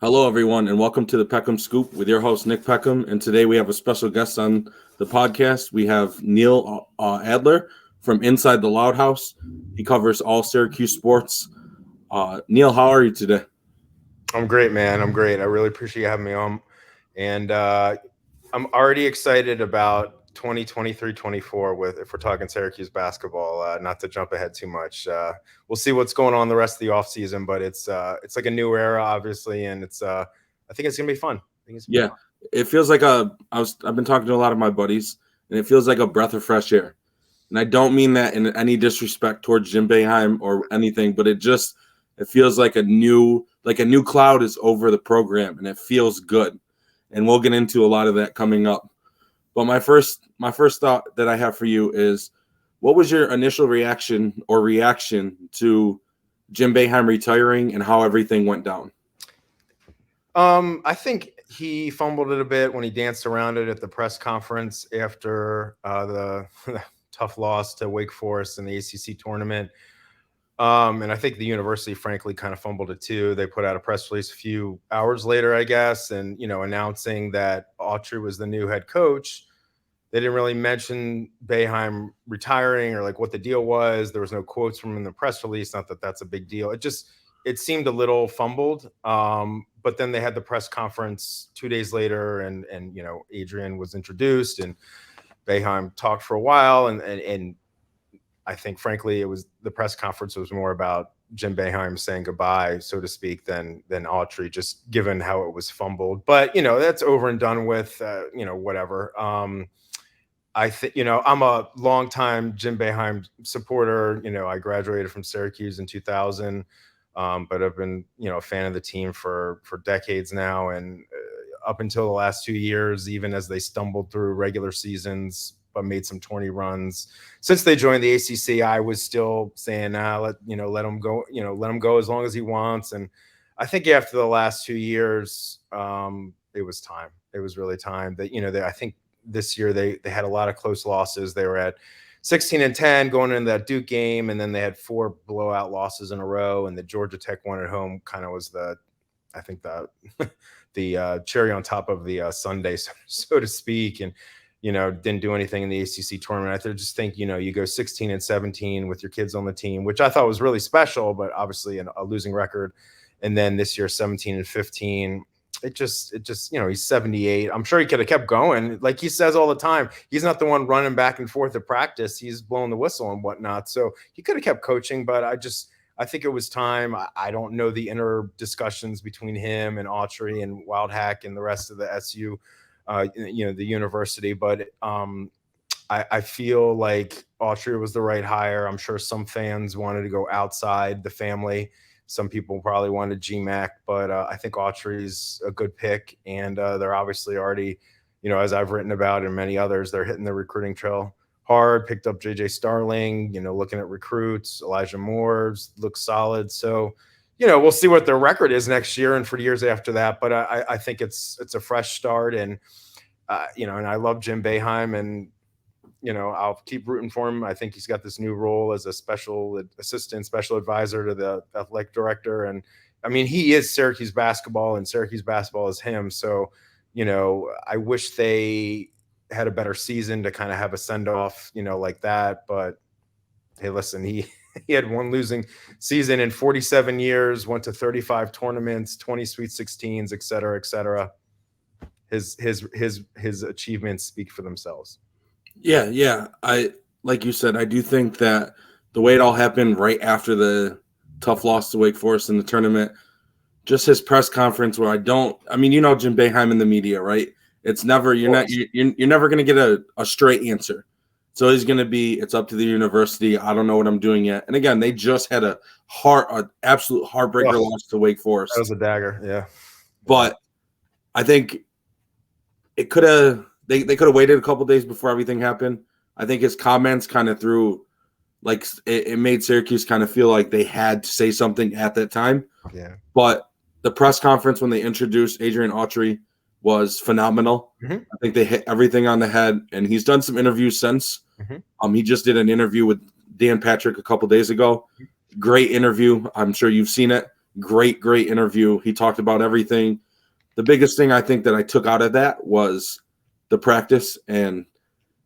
Hello, everyone, and welcome to the Peckham Scoop with your host, Nick Peckham. And today we have a special guest on the podcast. We have Neil Adler from Inside the Loud House. He covers all Syracuse sports. Neil, how are you today? I'm great, man. I'm great. I really appreciate you having me on. And I'm already excited about 2023-24 with if we're talking Syracuse basketball, not to jump ahead too much. We'll see what's going on the rest of the offseason, but it's like a new era, obviously, and I think it's gonna be fun. I think it's gonna be Yeah, fun. it feels like I've been talking to a lot of my buddies, and it feels like a breath of fresh air. And I don't mean that in any disrespect towards Jim Boeheim or anything, but it feels like a new cloud is over the program, and it feels good. And we'll get into a lot of that coming up. But my first thought that I have for you is, what was your initial reaction to Jim Boeheim retiring and how everything went down? I think he fumbled it a bit when he danced around it at the press conference after the tough loss to Wake Forest in the ACC tournament. And I think the university, frankly, kind of fumbled it too. They put out a press release a few hours later, I guess, and announcing that Autry was the new head coach. They didn't really mention Boeheim retiring or like what the deal was. There was no quotes from him in the press release. Not that that's a big deal. It seemed a little fumbled. But then they had the press conference 2 days later, and Adrian was introduced, and Boeheim talked for a while, and I think, frankly, it was the press conference was more about Jim Boeheim saying goodbye, so to speak, than Autry, just given how it was fumbled. But that's over and done with. Whatever. I think I'm a longtime Jim Boeheim supporter. I graduated from Syracuse in 2000, but I've been a fan of the team for decades now, and up until the last 2 years, even as they stumbled through regular seasons but made some 20 runs since they joined the ACC, I was still saying, let him go, let him go as long as he wants. And I think after the last 2 years, it was time. It was really time that I think this year they had a lot of close losses. They were at 16-10 going into that Duke game, and then they had 4 blowout losses in a row. And the Georgia Tech one at home kind of was I think the cherry on top of the sundae, so to speak. And didn't do anything in the ACC tournament. I just think, you go 16-17 with your kids on the team, which I thought was really special, but obviously a losing record. And then this year, 17-15. It just, he's 78. I'm sure he could have kept going. Like he says all the time, he's not the one running back and forth at practice. He's blowing the whistle and whatnot. So he could have kept coaching, but I think it was time. I don't know the inner discussions between him and Autry and Wildhack and the rest of the SU, the university. But I feel like Autry was the right hire. I'm sure some fans wanted to go outside the family. Some people probably wanted GMAC, but I think Autry's a good pick. And they're obviously already, as I've written about and many others, they're hitting the recruiting trail hard. Picked up JJ Starling, looking at recruits. Elijah Moore's looks solid. So, we'll see what their record is next year and for years after that. But I think it's a fresh start. And, and I love Jim Boeheim, and, I'll keep rooting for him. I think he's got this new role as a special assistant, special advisor to the athletic director. And I mean, he is Syracuse basketball, and Syracuse basketball is him. So, I wish they had a better season to kind of have a send off, like that. But hey, listen, he had one losing season in 47 years, went to 35 tournaments, 20 Sweet 16s, et cetera, et cetera. His achievements speak for themselves. Yeah. Like you said, I do think that the way it all happened right after the tough loss to Wake Forest in the tournament, just his press conference where Jim Boeheim in the media, right? It's never you're never going to get a straight answer. So he's going to be, it's up to the university. I don't know what I'm doing yet. And again, they just had an absolute heartbreaker loss to Wake Forest. That was a dagger, yeah. But I think it could have. They could have waited a couple days before everything happened. I think his comments kind of it made Syracuse kind of feel like they had to say something at that time. Yeah. But the press conference when they introduced Adrian Autry was phenomenal. Mm-hmm. I think they hit everything on the head, and he's done some interviews since. Mm-hmm. He just did an interview with Dan Patrick a couple days ago. Great interview. I'm sure you've seen it. Great interview. He talked about everything. The biggest thing I think that I took out of that was the practice, and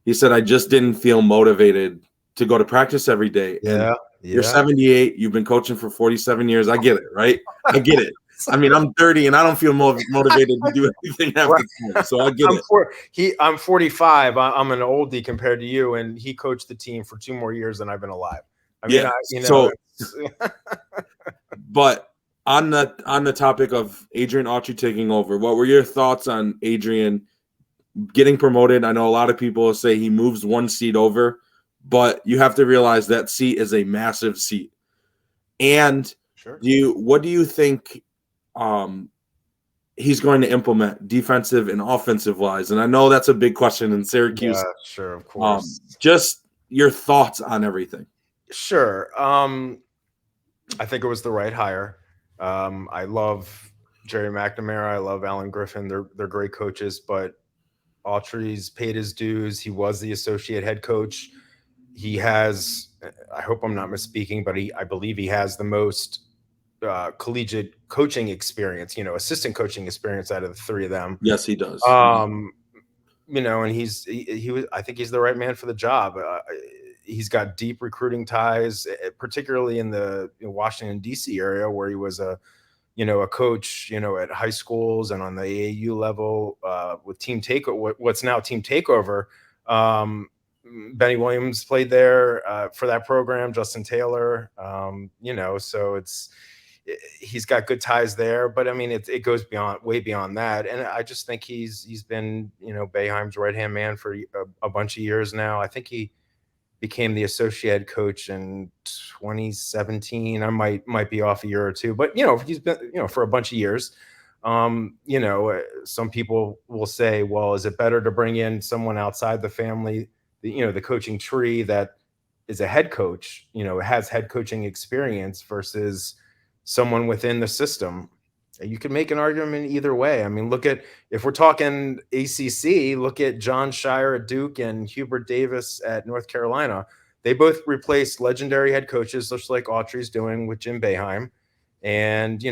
he said I just didn't feel motivated to go to practice every day. And you're 78, you've been coaching for 47 years. I get it, right? I get it. I mean, I'm 30 and I don't feel motivated to do anything half the time. So I get it. I'm 45. I'm an oldie compared to you, and he coached the team for 2 more years than I've been alive. I mean, but on the topic of Adrian Autry taking over, what were your thoughts on Adrian getting promoted? I know a lot of people say he moves 1 seat over, but you have to realize that seat is a massive seat. And what do you think he's going to implement defensive and offensive wise? And I know that's a big question in Syracuse. Yeah, sure, of course. Just your thoughts on everything. Sure. I think it was the right hire. I love Jerry McNamara. I love Alan Griffin. They're great coaches, but Autry's paid his dues. He was the associate head coach. He has, I hope I'm not misspeaking, but I believe he has the most collegiate coaching experience, assistant coaching experience out of the 3 of them. Yes, he does. And he was, I think he's the right man for the job. He's got deep recruiting ties, particularly in the Washington, D.C. area, where he was a coach, at high schools and on the AAU level with Team Takeover, what's now Team Takeover. Benny Williams played there for that program, Justin Taylor, so he's got good ties there, but I mean, it goes way beyond that. And I just think he's been, Boeheim's right-hand man for a bunch of years now. I think he became the associate coach in 2017. I might be off a year or 2, but he's been, for a bunch of years. Some people will say, well, is it better to bring in someone outside the family, the coaching tree that is a head coach, has head coaching experience versus someone within the system? You could make an argument either way. I mean, if we're talking ACC, look at John Shire at Duke and Hubert Davis at North Carolina. They both replaced legendary head coaches, just like Autry's doing with Jim Boeheim. And,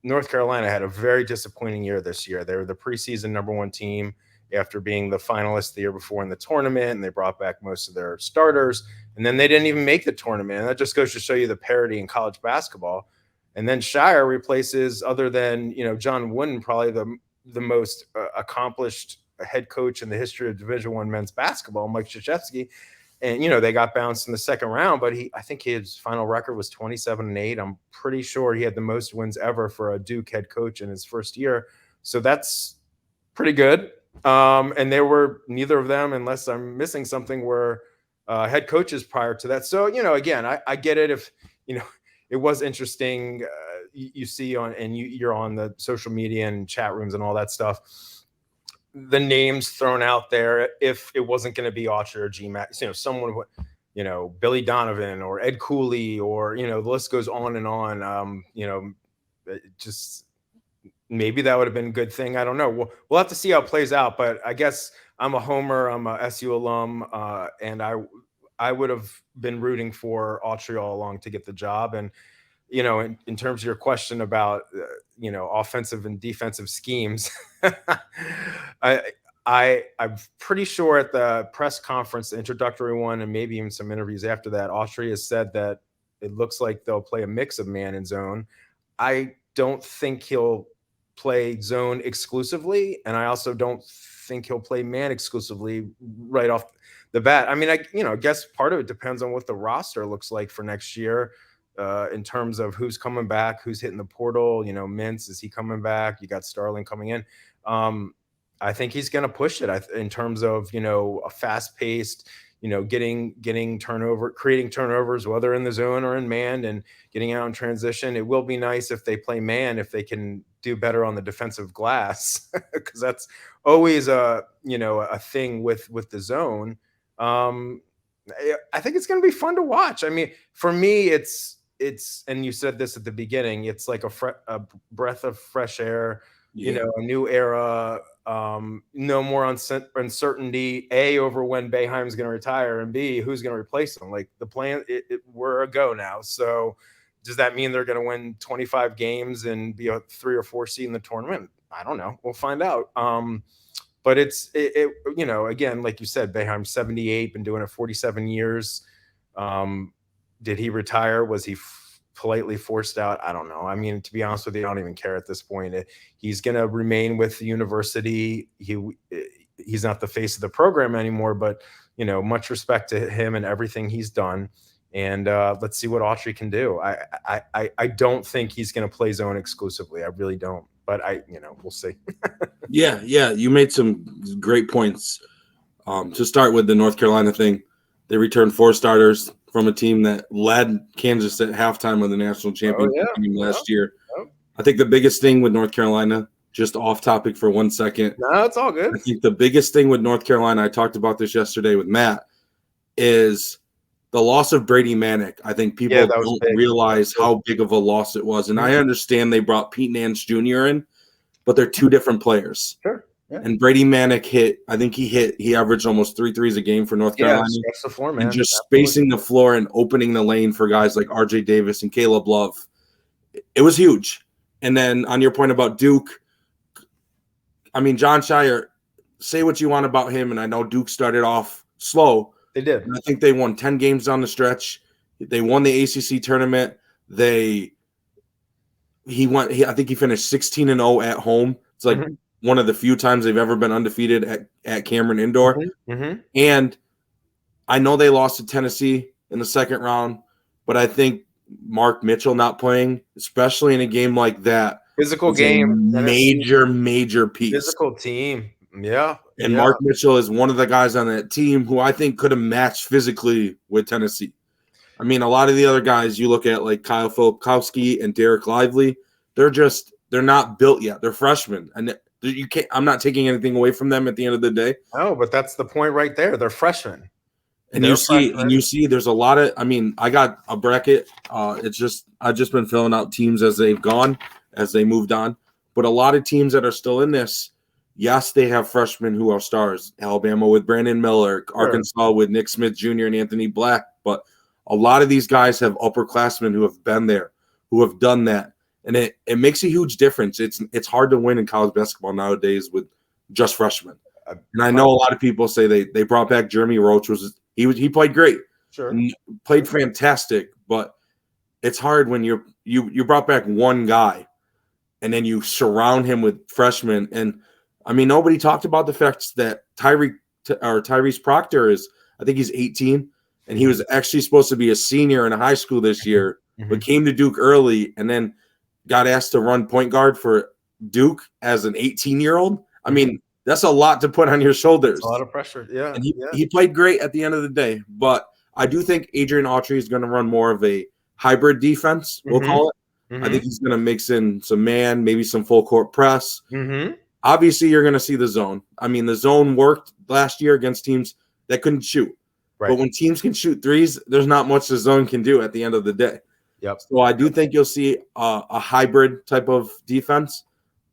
North Carolina had a very disappointing year this year. They were the preseason #1 team after being the finalists the year before in the tournament, and they brought back most of their starters. And then they didn't even make the tournament. And that just goes to show you the parity in college basketball. And then Shire replaces, other than, John Wooden, probably the most accomplished head coach in the history of Division I men's basketball, Mike Krzyzewski. And, they got bounced in the second round, but I think his final record was 27-8. I'm pretty sure he had the most wins ever for a Duke head coach in his first year. So that's pretty good. And neither of them, unless I'm missing something, were head coaches prior to that. So, again, I get it. If, it was interesting. You see you're on the social media and chat rooms and all that stuff, the names thrown out there. If it wasn't going to be Autry or GMAC, someone would, Billy Donovan or Ed Cooley, or, the list goes on and on. Just maybe that would have been a good thing. I don't know. We'll have to see how it plays out, but I guess I'm a homer. I'm a SU alum. And I would have been rooting for Autry all along to get the job. And, in terms of your question about, offensive and defensive schemes, I'm pretty sure at the press conference, the introductory one, and maybe even some interviews after that, Autry has said that it looks like they'll play a mix of man and zone. I don't think he'll play zone exclusively, and I also don't think he'll play man exclusively right off the bat. I mean, I guess part of it depends on what the roster looks like for next year, in terms of who's coming back, who's hitting the portal. Mintz, is he coming back? You got Starling coming in. I think he's going to push it in terms of, a fast-paced, creating turnovers, whether in the zone or in man, and getting out in transition. It will be nice if they play man, if they can do better on the defensive glass, because that's always a thing with the zone. I think it's going to be fun to watch. I mean, for me, it's, and you said this at the beginning, it's like a breath of fresh air, a new era, no more uncertainty, A, over when Boeheim's going to retire, and B, who's going to replace him. Like, the plan, we're a go now. So Does that mean they're going to win 25 games and be a 3 or 4 seed in the tournament? I don't know. We'll find out. But again, like you said, Boeheim 78, been doing it 47 years. Did he retire? Was he politely forced out? I don't know. I mean, to be honest with you, I don't even care at this point. He's going to remain with the university. He's not the face of the program anymore, but much respect to him and everything he's done. And let's see what Autry can do. I don't think he's going to play zone exclusively. I really don't. But we'll see. Yeah. You made some great points. To start with the North Carolina thing, they returned 4 starters from a team that led Kansas at halftime of the national championship game last year. Yep. I think the biggest thing with North Carolina, just off topic for 1 second. No, it's all good. I think the biggest thing with North Carolina, I talked about this yesterday with Matt, is the loss of Brady Manick. I think people don't realize how big of a loss it was. And I understand they brought Pete Nance Jr. in, but they're 2 different players. Sure. Yeah. And Brady Manick he averaged almost 3 threes a game for North Carolina. That's the floor, man. And just spacing the floor and opening the lane for guys like RJ Davis and Caleb Love. It was huge. And then on your point about Duke, I mean, John Shire, say what you want about him, and I know Duke started off slow. They did. And I think they won 10 games down the stretch. They won the ACC tournament. I think he finished 16-0 at home. It's like one of the few times they've ever been undefeated at Cameron Indoor. And I know they lost to Tennessee in the second round, but I think Mark Mitchell not playing, especially in a game like that, physical game, major piece. Physical team. Yeah. And Mark Mitchell is one of the guys on that team who I think could have matched physically with Tennessee. I mean, a lot of the other guys you look at, like Kyle Filipkowski and Derek Lively, they're not built yet. They're freshmen. And I'm not taking anything away from them at the end of the day. No, but that's the point right there. They're freshmen. And you see there's a lot of, I mean, I got a bracket. I've just been filling out teams as they've gone, as they moved on. But a lot of teams that are still in this, yes, they have freshmen who are stars. Alabama with Brandon Miller, Arkansas with Nick Smith Jr. and Anthony Black. But a lot of these guys have upperclassmen who have been there, who have done that. And it makes a huge difference. It's hard to win in college basketball nowadays with just freshmen. And I know a lot of people say they brought back Jeremy Roach. He played great. Sure. Played fantastic, but it's hard when you brought back one guy and then you surround him with freshmen. And I mean, nobody talked about the fact that Tyrese Proctor I think he's 18, and he was actually supposed to be a senior in high school this year, but came to Duke early and then got asked to run point guard for Duke as an 18-year-old. I mean, that's a lot to put on your shoulders. It's a lot of pressure. Yeah. And he played great at the end of the day, but I do think Adrian Autry is going to run more of a hybrid defense, we'll call it. I think he's going to mix in some man, maybe some full court press. Obviously, you're going to see the zone. I mean, the zone worked last year against teams that couldn't shoot. Right. But when teams can shoot threes, there's not much the zone can do at the end of the day. Yep. So I do think you'll see a hybrid type of defense.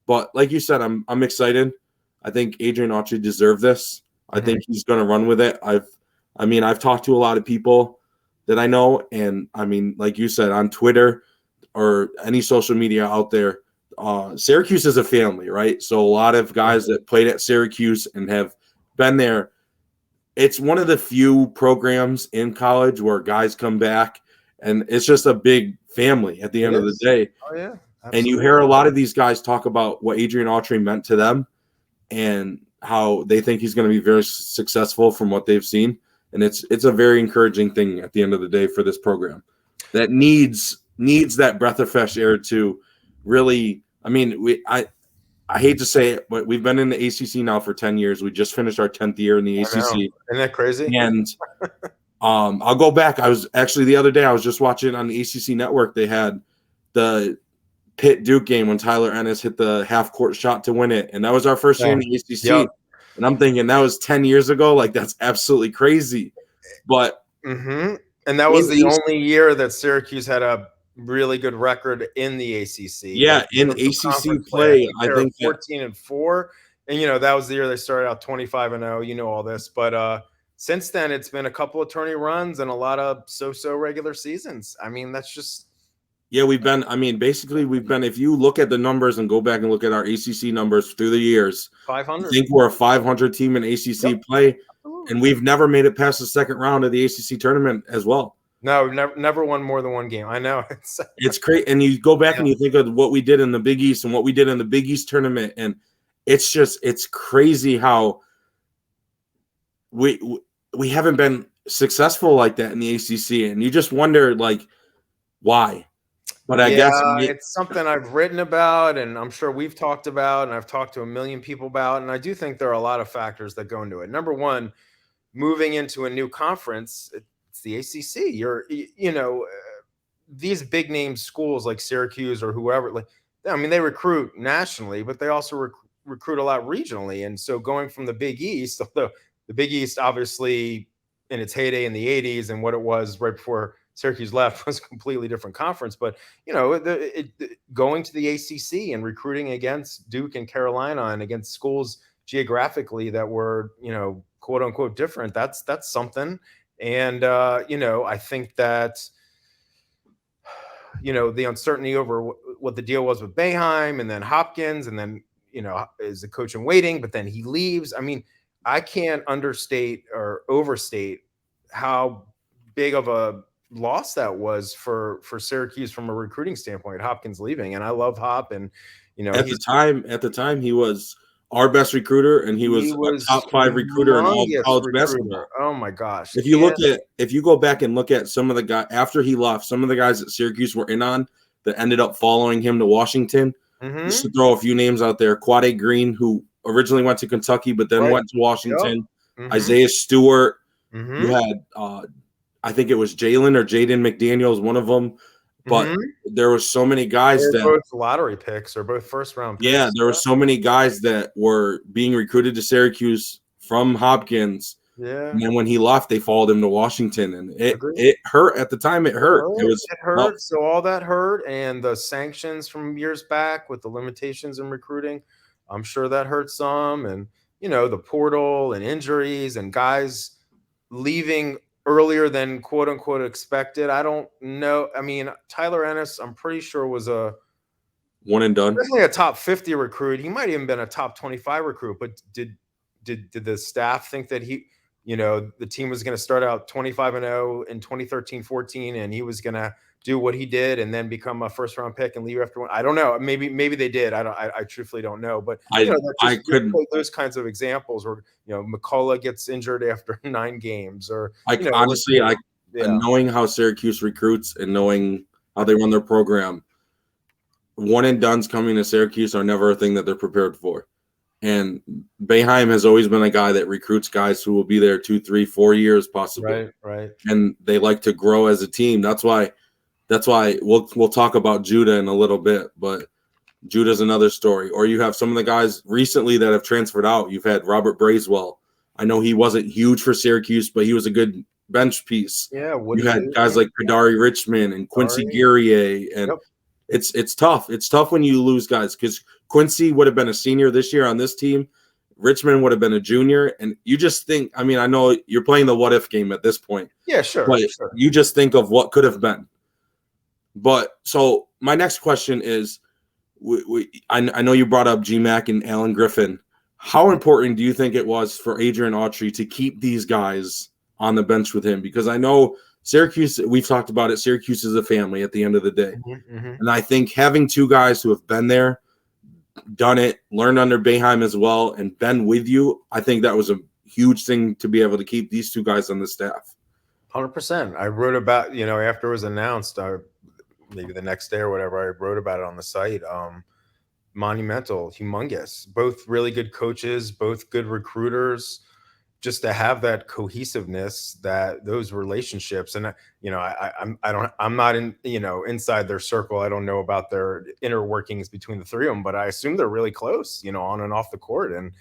But like you said, I'm excited. I think Adrian Autry deserved this. I think he's going to run with it. I've talked to a lot of people that I know, and I mean, like you said, on Twitter or any social media out there, Syracuse is a family, right? So a lot of guys that played at Syracuse and have been there. It's one of the few programs in college where guys come back, and it's just a big family at the end of the day. Oh, yeah. Absolutely. And you hear a lot of these guys talk about what Adrian Autry meant to them and how they think he's going to be very successful from what they've seen. And it's a very encouraging thing at the end of the day for this program that needs that breath of fresh air to really. I mean, I hate to say it, but we've been in the ACC now for 10 years. We just finished our 10th year in the ACC. Isn't that crazy? And I'll go back. I was actually the other day, I was just watching on the ACC network. They had the Pitt Duke game when Tyler Ennis hit the half court shot to win it. And that was our first year in the ACC. Yep. And I'm thinking that was 10 years ago. Like, that's absolutely crazy. But and that was the only year that Syracuse had a really good record in the ACC. Yeah, in ACC play, I think 14-4, and that was the year they started out 25-0. All this, but since then it's been a couple of tourney runs and a lot of so-so regular seasons. I mean, that's just Yeah, we've been. I mean, basically, we've been. If you look at the numbers and go back and look at our ACC numbers through the years, I 500. think we're a 500 team in Yep, ACC play, absolutely. and we've never made it past the second round of the ACC tournament as well. No, never won more than one game. I know. It's great, and you go back Yeah. and you think of what we did in the Big East and what we did in the Big East tournament, and it's crazy how we we haven't been successful like that in the ACC, and you just wonder like why. But I Yeah, guess it's something I've written about, and I'm sure we've talked about, and I've talked to a million people about, and I do think there are a lot of factors that go into it. Number one, moving into a new conference, it's the ACC. These big name schools like Syracuse or whoever, like, I mean, they recruit nationally, but they also recruit a lot regionally. And so going from the Big East, although the Big East obviously in its heyday in the 80s and what it was right before Syracuse left was a completely different conference. But, going to the ACC and recruiting against Duke and Carolina and against schools geographically that were, quote unquote different, that's something. And, I think that, the uncertainty over what the deal was with Boeheim and then Hopkins, and then, is the coach in waiting, but then he leaves. I mean, I can't understate or overstate how big of a loss that was for Syracuse from a recruiting standpoint, Hopkins leaving. And I love Hop, and, at the time he was our best recruiter, and he he was a was top 5 recruiter in all of humongous college recruiter. basketball. Oh my gosh. If you go back and look at some of the guys after he left, some of the guys that Syracuse were in on that ended up following him to Washington. Just to throw a few names out there, Quade Green, who originally went to Kentucky but then Right. went to Washington. Yep. Isaiah Stewart. You Mhm. had I think it was Jalen or Jaden McDaniels, one of them. But there were so many guys They're that both lottery picks or both first round picks. yeah, there were so many guys that were being recruited to Syracuse from Hopkins. Yeah. And then when he left, they followed him to Washington, and Agreed. it hurt at the time. It hurt. It was It hurt. So all that hurt, and the sanctions from years back with the limitations in recruiting, I'm sure that hurt some. And the portal and injuries and guys leaving earlier than quote unquote expected. I don't know. I mean, Tyler Ennis, I'm pretty sure was one and done. definitely a top 50 recruit. He might even been a top 25 recruit. But did the staff think that the team was going to start out 25-0 in 2013-14, and he was going to do what he did and then become a first round pick and leave after one? I don't know. Maybe they did. I truthfully don't know. But I couldn't. Those kinds of examples where McCullough gets injured after 9 games, or honestly, knowing how Syracuse recruits and knowing how they run their program, one and dones coming to Syracuse are never a thing that they're prepared for. And Boeheim has always been a guy that recruits guys who will be there 2, 3, 4 years possibly. Right. And they like to grow as a team. That's why we'll talk about Judah in a little bit, but Judah's another story. Or you have some of the guys recently that have transferred out. You've had Robert Bracewell. I know he wasn't huge for Syracuse, but he was a good bench piece. Yeah. You had guys like Kadari Richmond and Quincy Guerrier, and it's tough. It's tough when you lose guys, because Quincy would have been a senior this year on this team. Richmond would have been a junior. And you just think, I mean, I know you're playing the what if game at this point. Yeah, sure. But you just think of what could have been. But so my next question is, I know you brought up GMAC and Alan Griffin. How important do you think it was for Adrian Autry to keep these guys on the bench with him? Because I know Syracuse, we've talked about it, Syracuse is a family at the end of the day. And I think having 2 guys who have been there, done it, learned under Boeheim as well, and been with you, I think that was a huge thing to be able to keep these 2 guys on the staff. 100%. I wrote about, after it was announced, maybe the next day or whatever, I wrote about it on the site. Monumental, humongous, both really good coaches, both good recruiters. Just to have that cohesiveness, that those relationships, and I'm not in inside their circle. I don't know about their inner workings between the 3 of them, but I assume they're really close, on and off the court. And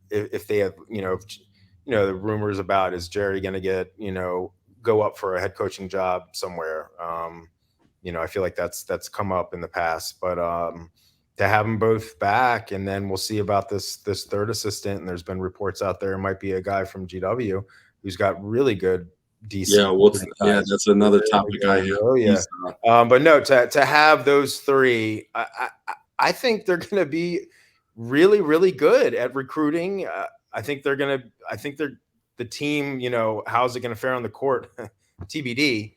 if they have, the rumors about, is Jerry going to get, go up for a head coaching job somewhere? I feel like that's come up in the past, but to have them both back, and then we'll see about this third assistant. And there's been reports out there, it might be a guy from GW who's got really good DC Yeah, franchise. that's another topic I have. Oh yeah. But no, to have those three, I think they're going to be really, really good at recruiting. I think they're going to. I think they're the team. How's it going to fare on the court? TBD.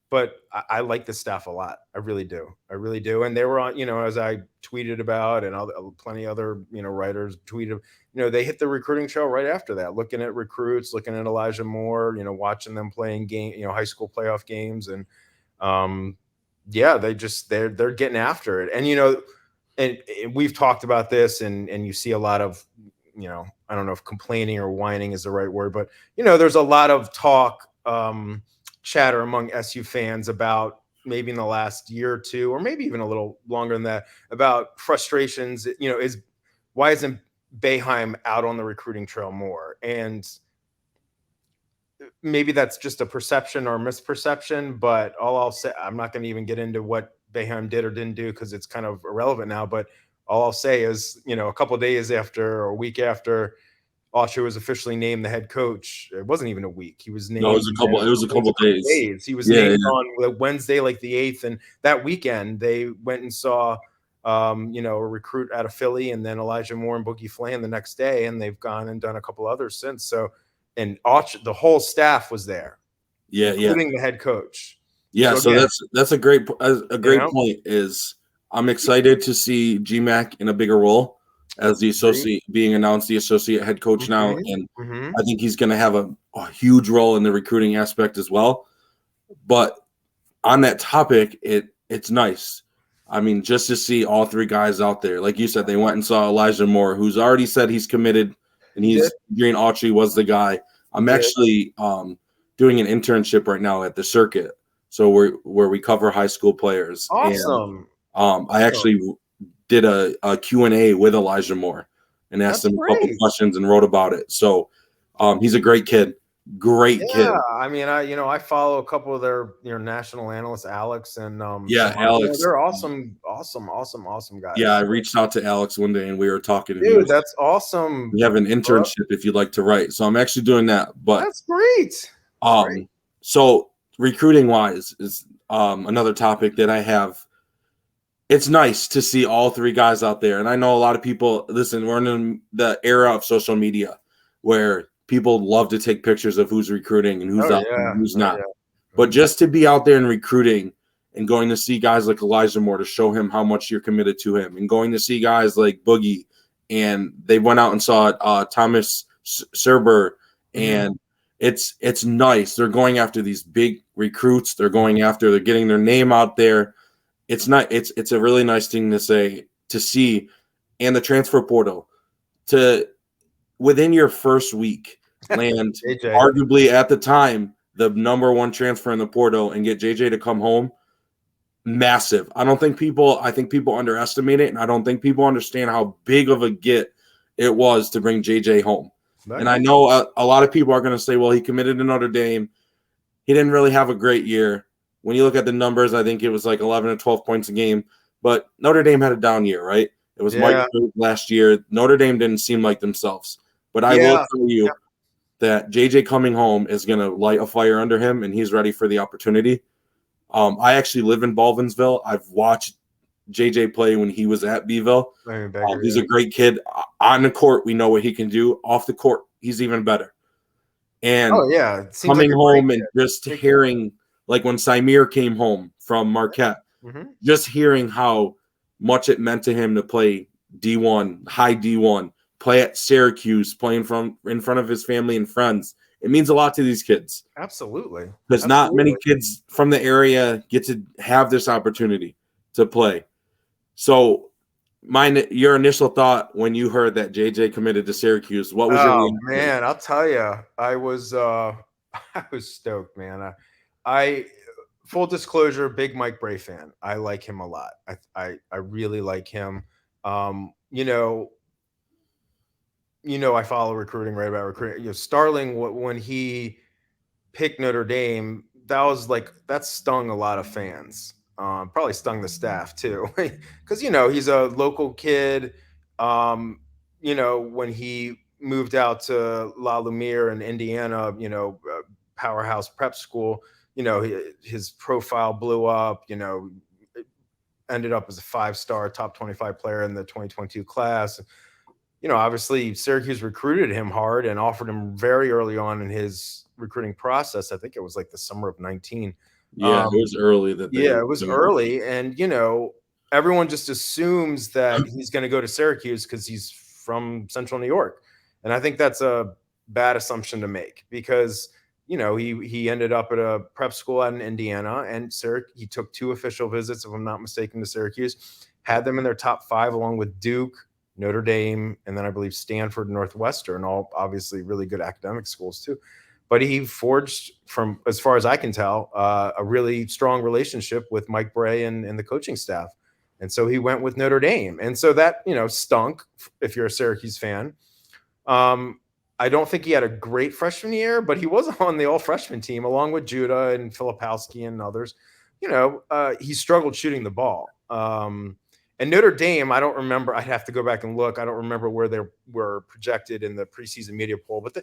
But I like the staff a lot. I really do. I really do. And they were on, as I tweeted about, and plenty other, writers tweeted, they hit the recruiting trail right after that, looking at recruits, looking at Elijah Moore, watching them playing high school playoff games. And yeah, they're getting after it. And, and we've talked about this, and you see a lot of, I don't know if complaining or whining is the right word, but, there's a lot of talk, chatter among SU fans about maybe in the last year or two, or maybe even a little longer than that, about frustrations. Why isn't Boeheim out on the recruiting trail more? And maybe that's just a perception or misperception, but all I'll say, I'm not going to even get into what Boeheim did or didn't do because it's kind of irrelevant now. But all I'll say is, a couple of days after or a week after Autry was officially named the head coach, it wasn't even a week. He was named. No, it was a couple days. He was named on Wednesday, like the 8th, and that weekend they went and saw, a recruit out of Philly, and then Elijah Moore and Boogie Flan the next day, and they've gone and done a couple others since. So, and the whole staff was there, including the head coach. Yeah, so again, that's a great point. Is I'm excited to see GMAC in a bigger role as the associate, being announced the associate head coach now, and I think he's going to have a huge role in the recruiting aspect as well. But on that topic, it's nice. I mean, just to see all three guys out there, like you said, they went and saw Elijah Moore, who's already said he's committed, and he's agreeing Autry was the guy. I'm actually doing an internship right now at the circuit, so where we cover high school players. Awesome. And I actually did a Q&A with Elijah Moore and asked him a couple questions and wrote about it. So he's a great kid. Great kid. I mean, I follow a couple of their national analysts, Alex and Alex. They're awesome guys. Yeah, I reached out to Alex one day and we were talking. Dude, that's awesome. We have an internship if you'd like to write. So I'm actually doing that. But that's great. So recruiting wise is another topic that I have. It's nice to see all three guys out there. And I know a lot of people, listen, we're in the era of social media where people love to take pictures of who's recruiting and who's out and who's not. But just to be out there and recruiting and going to see guys like Elijah Moore to show him how much you're committed to him, and going to see guys like Boogie, and they went out and saw Thomas Serber, and it's nice. They're going after these big recruits. They're getting their name out there. It's not. It's a really nice thing to see, and the transfer portal to within your first week land arguably at the time the number one transfer in the portal and get JJ to come home. Massive. I think people underestimate it, and I don't think people understand how big of a get it was to bring JJ home. And I know a lot of people are going to say, well, he committed to Notre Dame. He didn't really have a great year. When you look at the numbers, I think it was like 11 or 12 points a game. But Notre Dame had a down year, right? It was Mike last year. Notre Dame didn't seem like themselves. But I will tell you that JJ coming home is going to light a fire under him, and he's ready for the opportunity. I actually live in Baldwinsville. I've watched JJ play when he was at Beeville. He's a great kid. On the court, we know what he can do. Off the court, he's even better. And coming home and just hearing – like when Samir came home from Marquette, just hearing how much it meant to him to play D1, high D1, play at Syracuse, playing in front of his family and friends. It means a lot to these kids. Absolutely. Because not many kids from the area get to have this opportunity to play. So your initial thought when you heard that JJ committed to Syracuse, what was your reaction? Man, I'll tell you, I was stoked, man. I full disclosure, big Mike Bray fan. I like him a lot. I really like him. I follow recruiting, right, about recruiting. Starling, when he picked Notre Dame, that stung a lot of fans. Probably stung the staff too, because he's a local kid. When he moved out to La Lumiere in Indiana, powerhouse prep school. His profile blew up, ended up as a 5-star top 25 player in the 2022 class. Obviously Syracuse recruited him hard and offered him very early on in his recruiting process. I think it was like the summer of 19. Yeah, it was early it was early. And, everyone just assumes that he's going to go to Syracuse because he's from Central New York. And I think that's a bad assumption to make because, he ended up at a prep school out in Indiana, and he took 2 official visits, if I'm not mistaken, to Syracuse, had them in their top 5 along with Duke, Notre Dame, and then I believe Stanford, Northwestern, all obviously really good academic schools too. But he forged, from as far as I can tell, a really strong relationship with Mike Bray and the coaching staff. And so he went with Notre Dame. And so that, stunk if you're a Syracuse fan. I don't think he had a great freshman year, but he was on the all-freshman team along with Judah and Filipowski and others. He struggled shooting the ball. And Notre Dame, I don't remember. I'd have to go back and look. I don't remember where they were projected in the preseason media poll, but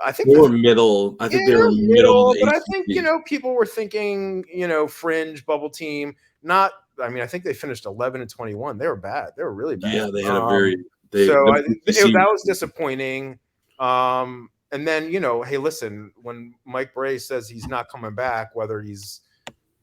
I think they were middle. I think they were middle. But I think, people were thinking, fringe bubble team. I think they finished 11-21. They were bad. They were really bad. Yeah, they had a very. That was disappointing. And then, hey, listen, when Mike Bray says he's not coming back, whether he's,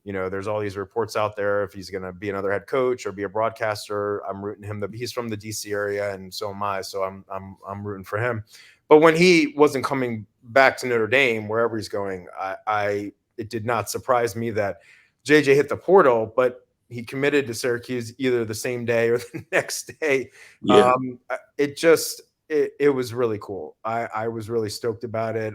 there's all these reports out there if he's going to be another head coach or be a broadcaster, I'm rooting him. He's from the DC area, and so am I. So I'm rooting for him. But when he wasn't coming back to Notre Dame, wherever he's going, it did not surprise me that JJ hit the portal, but he committed to Syracuse either the same day or the next day. Yeah. It was really cool. I was really stoked about it.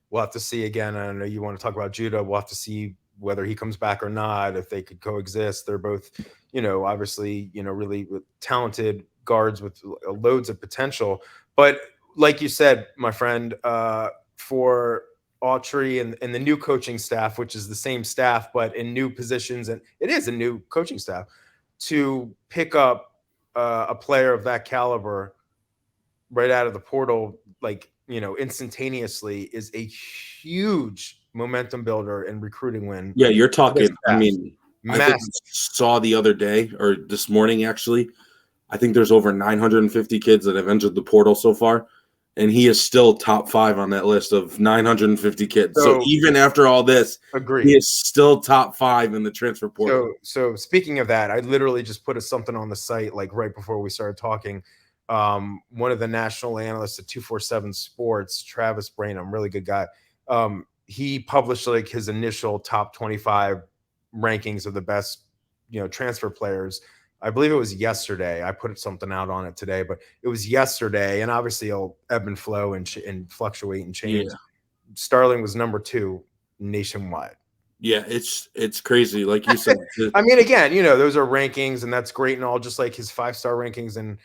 We'll have to see again. I know you want to talk about Judah. We'll have to see whether he comes back or not, if they could coexist. They're both, obviously, really talented guards with loads of potential. But like you said, my friend, for Autry and the new coaching staff, which is the same staff, but in new positions, and it is a new coaching staff, to pick up a player of that caliber right out of the portal, instantaneously, is a huge momentum builder and recruiting win. Yeah, you're talking. I think I saw the other day or this morning, actually, I think there's over 950 kids that have entered the portal so far, and he is still top 5 on that list of 950 kids. So even after all this, he is still top 5 in the transfer portal. So speaking of that, I literally just put something on the site right before we started talking. One of the national analysts at 247 Sports, Travis Branham, really good guy. He published his initial top 25 rankings of the best, transfer players. I believe it was yesterday. I put something out on it today, but it was yesterday, and obviously it'll ebb and flow and fluctuate and change. Yeah. Starling was number 2 nationwide. Yeah, it's crazy, like you said. Again, those are rankings, and that's great and all. Just like his 5-star rankings in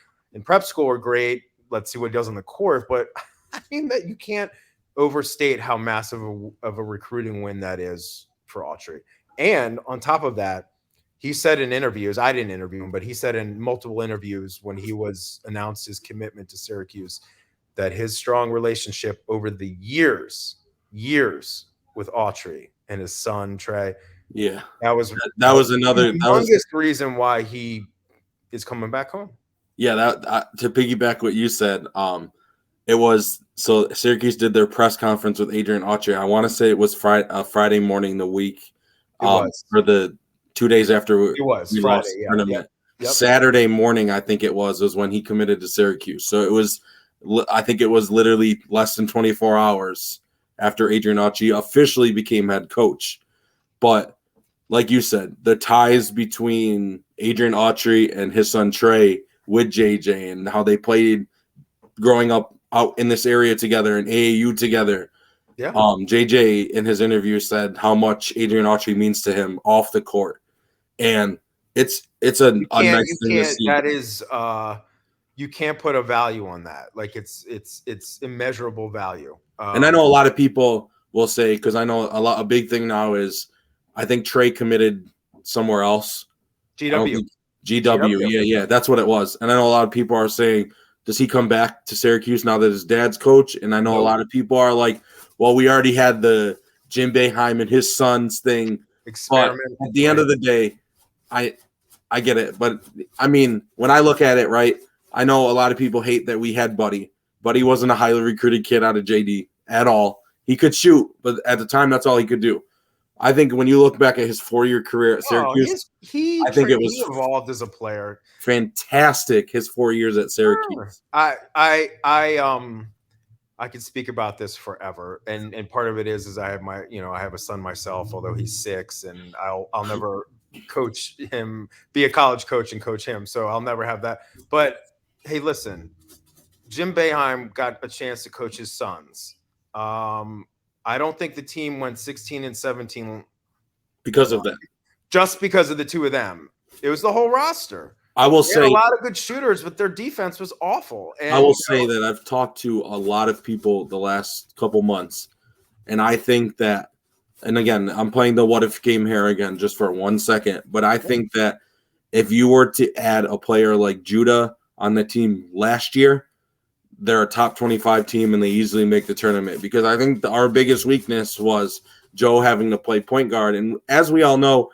prep school are great. Let's see what he does on the court. But that you can't overstate how massive of a recruiting win that is for Autry. And on top of that, he said in interviews, I didn't interview him, but he said in multiple interviews when he was announced his commitment to Syracuse, that his strong relationship over the years with Autry and his son, Trey. Yeah. That was another reason why he is coming back home. Yeah. To piggyback what you said, it was, so Syracuse did their press conference with Adrian Autry. I want to say it was Friday morning the week for the 2 days after we Friday, lost the tournament. Yep. Saturday morning, I think it was when he committed to Syracuse. So I think it was literally less than 24 hours after Adrian Autry officially became head coach. But like you said, the ties between Adrian Autry and his son Trey with JJ and how they played growing up out in this area together and AAU together. Yeah. JJ in his interview said how much Adrian Autry means to him off the court. And it's a nice thing to see. That is you can't put a value on that. It's immeasurable value. And I know a lot of people will say, because I know a big thing now is I think Trey committed somewhere else. GW. GW. Yeah, that's what it was. And I know a lot of people are saying does he come back to Syracuse now that his dad's coach? And I know a lot of people are like, well, we already had the Jim Boeheim and his sons thing. But at the end of the day, I get it. But, I mean, when I look at it, right, I know a lot of people hate that we had Buddy. Buddy wasn't a highly recruited kid out of JD at all. He could shoot, but at the time, that's all he could do. I think when you look back at his 4-year career at Syracuse, he evolved as a player. Fantastic. His 4 years at Syracuse. I could speak about this forever, and part of it is I have a son myself, although he's 6, and I'll never coach him, be a college coach and coach him, so I'll never have that. But hey, listen, Jim Boeheim got a chance to coach his sons. I don't think the team went 16 and 17 because of that. Just because of the two of them. It was the whole roster. I will say a lot of good shooters, but their defense was awful. And, I will say that I've talked to a lot of people the last couple months, and I think that, and again, I'm playing the what if game here again just for 1 second, but I think that if you were to add a player like Judah on the team last year, they're a top 25 team and they easily make the tournament, because I think our biggest weakness was Joe having to play point guard. And as we all know,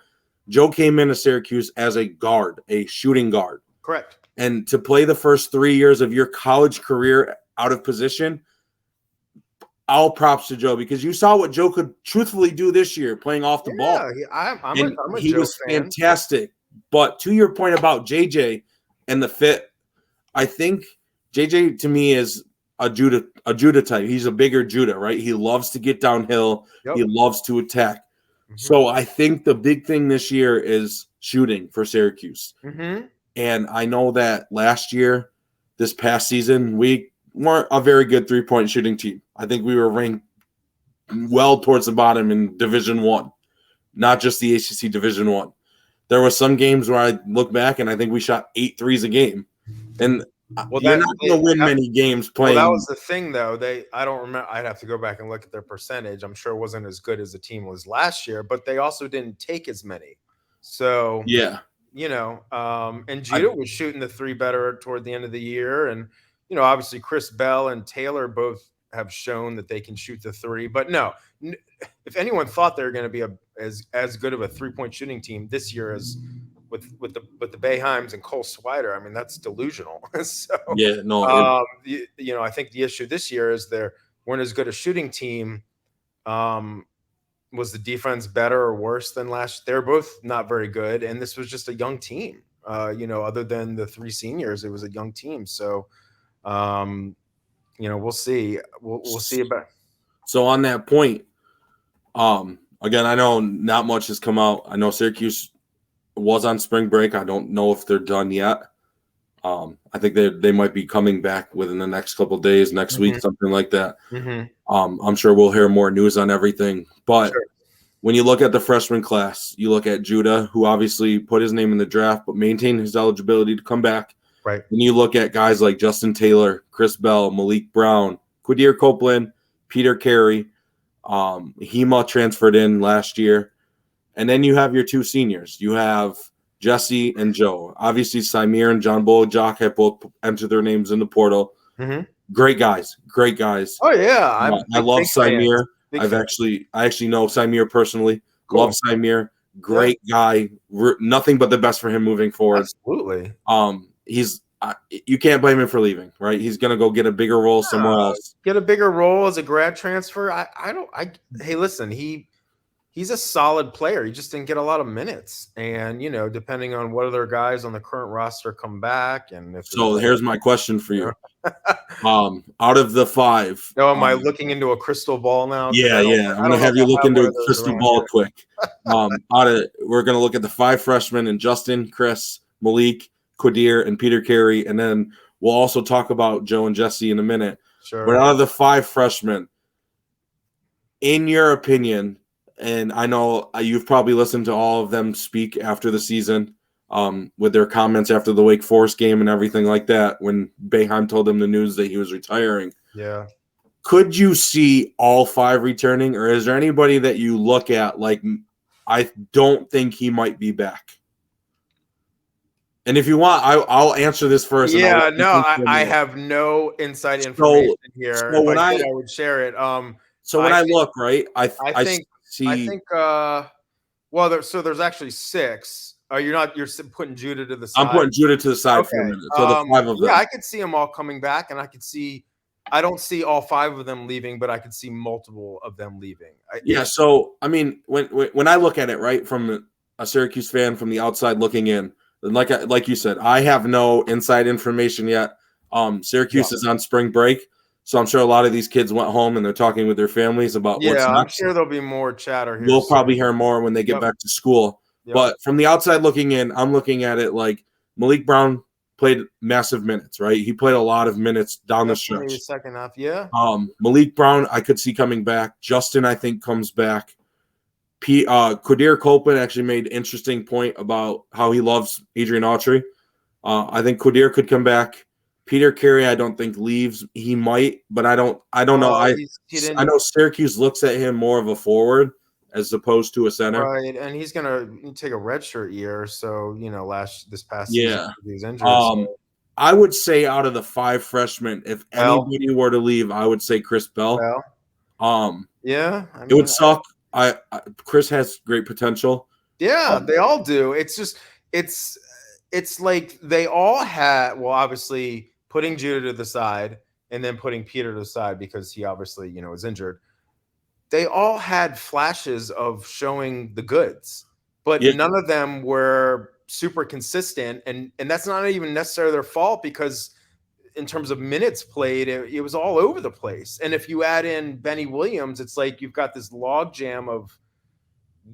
Joe came into Syracuse as a guard, a shooting guard. Correct. And to play the first 3 years of your college career out of position, all props to Joe, because you saw what Joe could truthfully do this year playing off the ball. He was fantastic. But to your point about JJ and the fit, I think JJ to me is a Judah type. He's a bigger Judah, right? He loves to get downhill. Yep. He loves to attack. Mm-hmm. So I think the big thing this year is shooting for Syracuse. Mm-hmm. And I know that last year, this past season, we weren't a very good three-point shooting team. I think we were ranked well towards the bottom in Division I, not just the ACC Division I. There were some games where I look back and I think we shot 8 threes a game. And you're not going to win many games playing. Well, that was the thing, though. I don't remember. I'd have to go back and look at their percentage. I'm sure it wasn't as good as the team was last year, but they also didn't take as many. So, yeah. And Judah was shooting the 3 better toward the end of the year. And, obviously Chris Bell and Taylor both have shown that they can shoot the 3. But no, if anyone thought they were going to be as good of a 3-point shooting team this year as with the Boeheims and Cole Swider, I mean, that's delusional. So yeah, no. I think the issue this year is they weren't as good a shooting team. Was the defense better or worse than last? They're both not very good, and this was just a young team. Other than the 3 seniors, it was a young team. So, we'll see. We'll see about. So on that point, again, I know not much has come out. I know Syracuse was on spring break. I don't know if they're done yet. I think they might be coming back within the next couple of days, next week, something like that. Mm-hmm. I'm sure we'll hear more news on everything. But when you look at the freshman class, you look at Judah, who obviously put his name in the draft, but maintained his eligibility to come back. Right. When you look at guys like Justin Taylor, Chris Bell, Malik Brown, Quadir Copeland, Peter Carey, Hema transferred in last year. And then you have your 2 seniors. You have Jesse and Joe. Obviously, Samir and John Bolajak have both entered their names in the portal. Mm-hmm. Great guys. Oh, yeah. I love Samir. I actually know Samir personally. Cool. Love Samir. Great guy. Nothing but the best for him moving forward. Absolutely. You can't blame him for leaving, right? He's going to go get a bigger role somewhere else. Get a bigger role as a grad transfer. Hey, listen, he's a solid player. He just didn't get a lot of minutes. And, depending on what other guys on the current roster come back. And here's my question for you. Out of the 5. Am I looking into a crystal ball now? Yeah. I'm going to have you look into a crystal ball quick. We're going to look at the 5 freshmen and Justin, Chris, Malik, Quadir, and Peter Carey. And then we'll also talk about Joe and Jesse in a minute. Sure. But out of the 5 freshmen, in your opinion, and I know you've probably listened to all of them speak after the season with their comments after the Wake Forest game and everything like that when Boeheim told them the news that he was retiring. Yeah. Could you see all 5 returning, or is there anybody that you look at like, I don't think he might be back? And if you want, I'll answer this first. And I'll Yeah, let you no, think for a I minute. have no inside So, information here. so If I when did, I I would share it. so when I I think look right, I I think I see. think well there's actually six. You're putting Judah to the I'm side. putting Judah to the side for a Okay. minute. So the five of Yeah, them. I could see them all coming back, and I don't see all five of them leaving, but I could see multiple of them leaving. Yeah. So I mean, when I look at it, right, from a Syracuse fan from the outside looking in, like you said, I have no inside information yet. Syracuse is on spring break, so I'm sure a lot of these kids went home and they're talking with their families about what's Yeah, I'm next. sure there'll be more chatter here We'll soon. probably hear more when they get Yep. back to school. Yep. But from the outside looking in, I'm looking at it like Malik Brown played massive minutes, right? He played a lot of minutes down the Definitely the stretch. second half. Yeah. Malik Brown, I could see coming back. Justin, I think, comes back. Qadir Copeland actually made an interesting point about how he loves Adrian Autry. I think Qadir could come back. Peter Carey, I don't think leaves. He might, but I don't know. Well, I know Syracuse looks at him more of a forward as opposed to a center. right, and he's gonna take a redshirt year. So this past season Yeah. he was injured. So. I would say out of the 5 freshmen, if anybody were to leave, I would say Chris Bell. Yeah, it would suck. Chris has great potential. Yeah, they all do. It's just it's like they all had. Well, obviously putting Judah to the side and then putting Peter to the side because he obviously was injured. They all had flashes of showing the goods, but none of them were super consistent, and that's not even necessarily their fault because in terms of minutes played, it was all over the place. And if you add in Benny Williams, it's like you've got this log jam of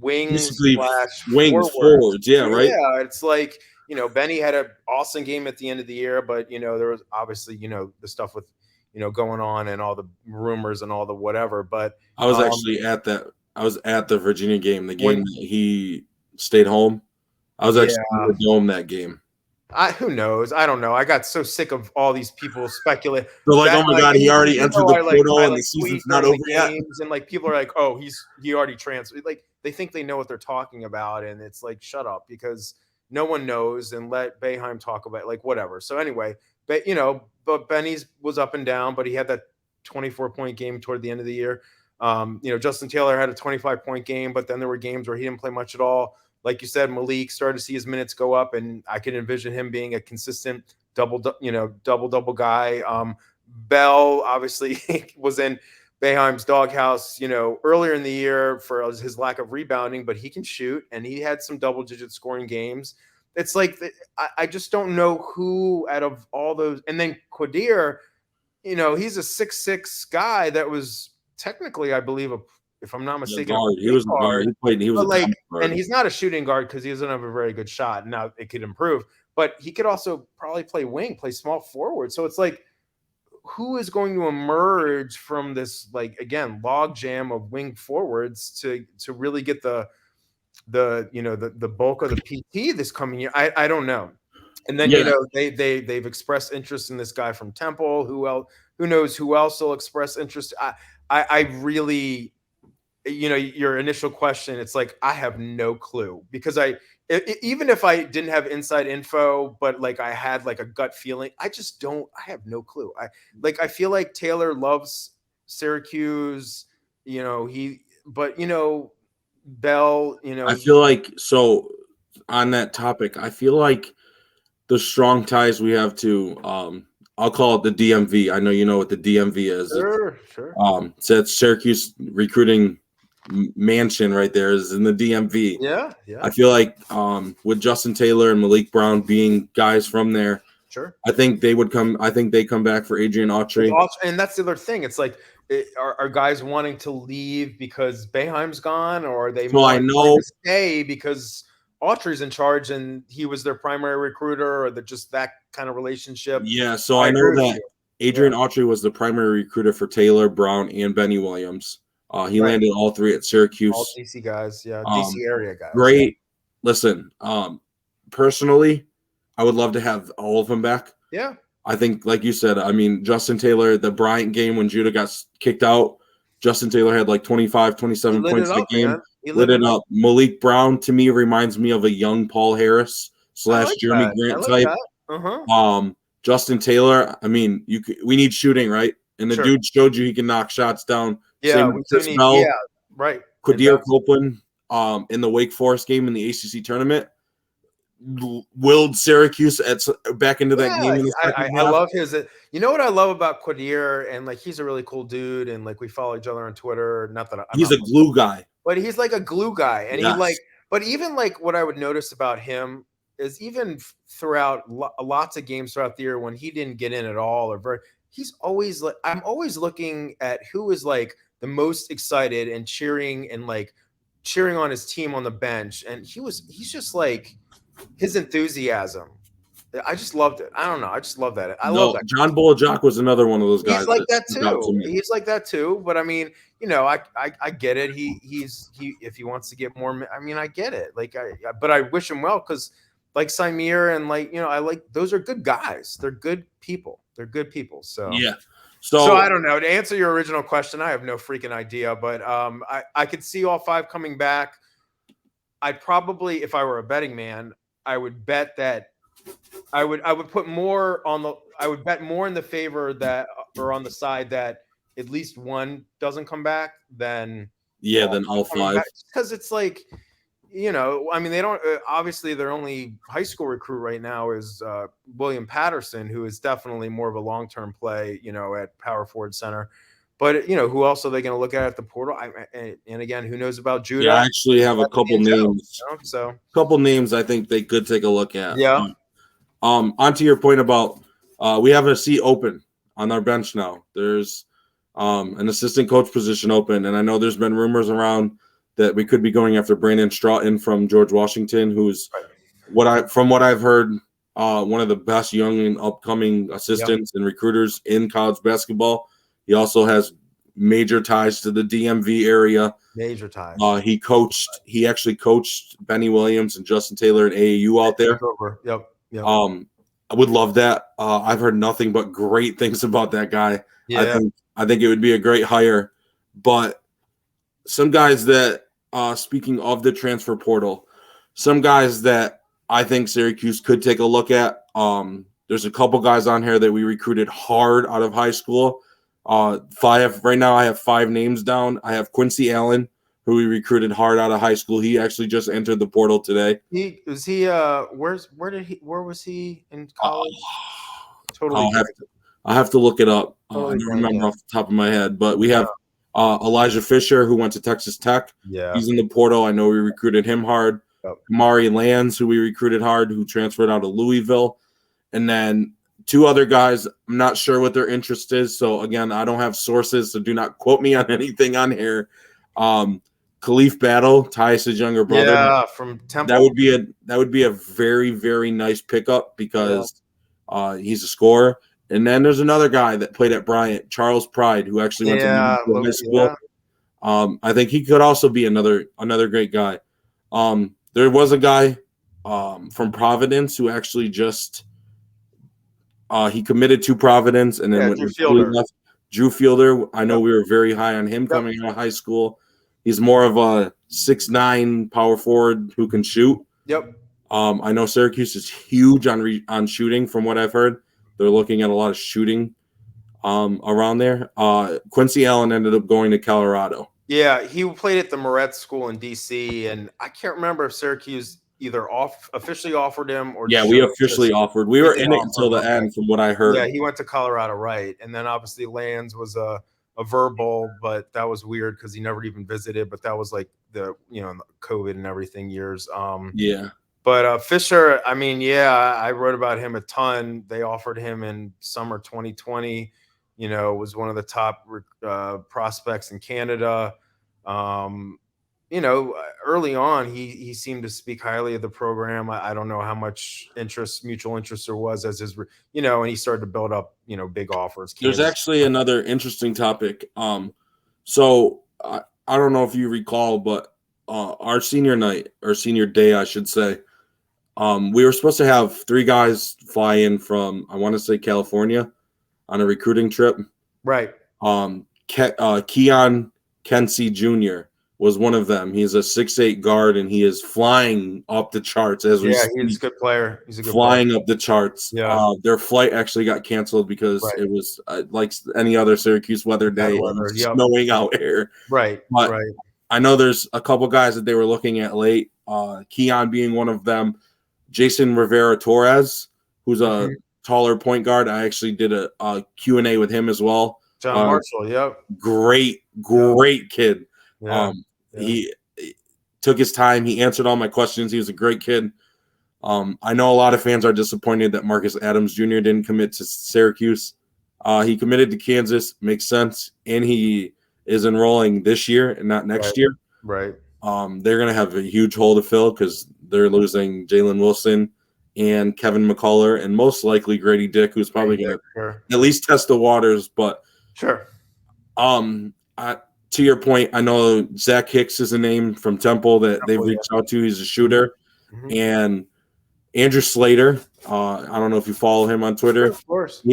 wings forwards. Yeah, right. Yeah, it's like Benny had an awesome game at the end of the year, but there was obviously the stuff with going on and all the rumors and all the whatever. But I was actually at that. I was at the Virginia game, the game that he stayed home. I was actually in the dome that game. Who knows? I don't know. I got so sick of all these people speculating. They're like, oh my god, he already entered the portal and the season's not over yet. And like people are like, oh, he already transferred. Like they think they know what they're talking about, and it's like, shut up, because no one knows, and let Boeheim talk about it, like whatever. So anyway, but Benny's was up and down, but he had that 24-point game toward the end of the year. Justin Taylor had a 25-point game, but then there were games where he didn't play much at all. Like you said, Malik started to see his minutes go up, and I can envision him being a consistent double guy. Bell obviously was in Boeheim's doghouse, earlier in the year for his lack of rebounding, but he can shoot, and he had some double-digit scoring games. It's like I just don't know who out of all those. And then Qadir, he's a 6'6" guy that was technically, I believe, if I'm not mistaken, he was a guard. He was like, and he's not a shooting guard because he doesn't have a very good shot. Now it could improve, but he could also probably play small forward. So it's like, who is going to emerge from this, like, again, log jam of wing forwards to really get the bulk of the PT this coming year? I don't know. And then they've expressed interest in this guy from Temple. Who knows who else will express interest? I really, your initial question, it's like I have no clue, because even if I didn't have inside info, but like I had like a gut feeling, I have no clue. I feel like Taylor loves Syracuse, Bell, I feel like, so on that topic, I feel like the strong ties we have to, I'll call it the DMV. I know you know what the DMV is. Sure. So it's Syracuse recruiting mansion right there is in the DMV. Yeah. I feel like with Justin Taylor and Malik Brown being guys from there, sure, I think they would come. I think they come back for Adrian Autry. And that's the other thing. It's like, are guys wanting to leave because Boeheim's gone, or are they wanting to stay because Autry's in charge and he was their primary recruiter, or just that kind of relationship? Yeah, so I know that Adrian Autry was the primary recruiter for Taylor, Brown, and Benny Williams. He landed all 3 at Syracuse. All DC guys, DC area guys. Great. Listen, personally, I would love to have all of them back. Yeah. I think, like you said, I mean, Justin Taylor, the Bryant game when Judah got kicked out, Justin Taylor had like 25, 27 points a game. He lit it up. Malik Brown, to me, reminds me of a young Paul Harris. I / like Jeremy that. I Grant like type. that. Justin Taylor. I mean, we need shooting, right? And the Sure. dude showed you he can knock shots down. Yeah, Same we with do Chris need. Yeah, Bell, right. And Quadir Copeland, in the Wake Forest game in the ACC tournament, willed Syracuse back into that game in the second I half. love his. You know what I love about Quadir, and like he's a really cool dude, and like we follow each other on Twitter. Not that I'm He's not, a glue guy. but he's like a glue guy, and he like. Yes. But even like what I would notice about him is even throughout lots of games throughout the year when he didn't get in at all, he's always like I'm always looking at who is like the most excited and cheering on his team on the bench, and he's just like his enthusiasm. I just loved it. I don't know. I just love that. I love No, that. John Bolajok was another one of those guys He's like that that stuck out to too. me. He's like that too. But I mean, I get it. He if he wants to get more, I mean, I get it. But I wish him well because like Samir and I like those are good guys. They're good people. They're good people. So Yeah. So I don't know. To answer your original question, I have no freaking idea. But I could see all 5 coming back. I'd probably, if I were a betting man, I would bet that I would put more on the I would bet more in the favor that or on the side that at least one doesn't come back than then all 5. because it's like I mean they don't obviously their only high school recruit right now is William Patterson, who is definitely more of a long-term play at power forward center. But who else are they going to look at the portal? And again, who knows about Judah? Yeah, I actually have a couple names. Couple names I think they could take a look at. Yeah. Onto your point about we have a seat open on our bench now. There's an assistant coach position open, and I know there's been rumors around that we could be going after Brandon Stroughton from George Washington, who's from what I've heard, one of the best young and upcoming assistants and recruiters in college basketball. He also has major ties to the DMV area. Major ties. He actually coached Benny Williams and Justin Taylor at AAU out there. Yep. I would love that. I've heard nothing but great things about that guy. Yeah. I think it would be a great hire. But some guys that, speaking of the transfer portal, some guys that I think Syracuse could take a look at. There's a couple guys on here that we recruited hard out of high school. Right now I have 5 names down. I have Quincy Allen, who we recruited hard out of high school. He actually just entered the portal today. Where was he in college? I have to look it up. I don't remember off the top of my head, but we have Elijah Fisher, who went to Texas Tech. Yeah. He's in the portal. I know we recruited him hard. Kamari Lands, who we recruited hard, who transferred out of Louisville. And then 2 other guys, I'm not sure what their interest is. So, again, I don't have sources, so do not quote me on anything on here. Khalif Battle, Tyus' younger brother. Yeah, from Temple. That would be a very, very nice pickup because he's a scorer. And then there's another guy that played at Bryant, Charles Pride, who actually went to high school. I think he could also be another great guy. There was a guy from Providence who actually just he committed to Providence and then left. Drew Fielder. I know we were very high on him coming out of high school. He's more of a 6'9" power forward who can shoot. Yep. I know Syracuse is huge on shooting from what I've heard. They're looking at a lot of shooting around there. Quincy Allen ended up going to Colorado. Yeah, he played at the Moretz School in D.C., and I can't remember if Syracuse either officially offered him or we officially offered. We were in it until the end, from what I heard. Yeah, he went to Colorado, right? And then obviously Lands was a verbal, but that was weird because he never even visited. But that was like the COVID and everything years. But Fisher, I mean, I wrote about him a ton. They offered him in summer 2020. Was one of the top prospects in Canada. Early on, he seemed to speak highly of the program. I don't know how much mutual interest there was as his, and he started to build up, big offers. There's actually another interesting topic. So I don't know if you recall, but our senior night or senior day, I should say, we were supposed to have 3 guys fly in from, I want to say, California on a recruiting trip. Right. Keon Kensey Jr., was one of them. He's a 6'8" guard, and he is flying up the charts as we Yeah, speak. he's a good player. He's a good Flying player. up the charts. Yeah. Their flight actually got canceled because Right. it was like any other Syracuse weather Bad day, weather. and Yep. snowing out here. Right. But Right. I know there's a couple guys that they were looking at late. Keon being one of them. Jason Rivera Torres, who's a taller point guard. I actually did a Q&A with him as well. John Marshall. Yep. Great kid. Yeah. He took his time. He answered all my questions. He was a great kid. I know a lot of fans are disappointed that Marcus Adams Jr. didn't commit to Syracuse. He committed to Kansas. Makes sense. And he is enrolling this year and not next year. Right. They're going to have a huge hole to fill because they're losing Jalen Wilson and Kevin McCullough and most likely Grady Dick, who's probably going to at least test the waters. But sure. To your point, I know Zach Hicks is a name from Temple that they've reached out to. He's a shooter. And Andrew Slater, I don't know if you follow him on Twitter. Of course.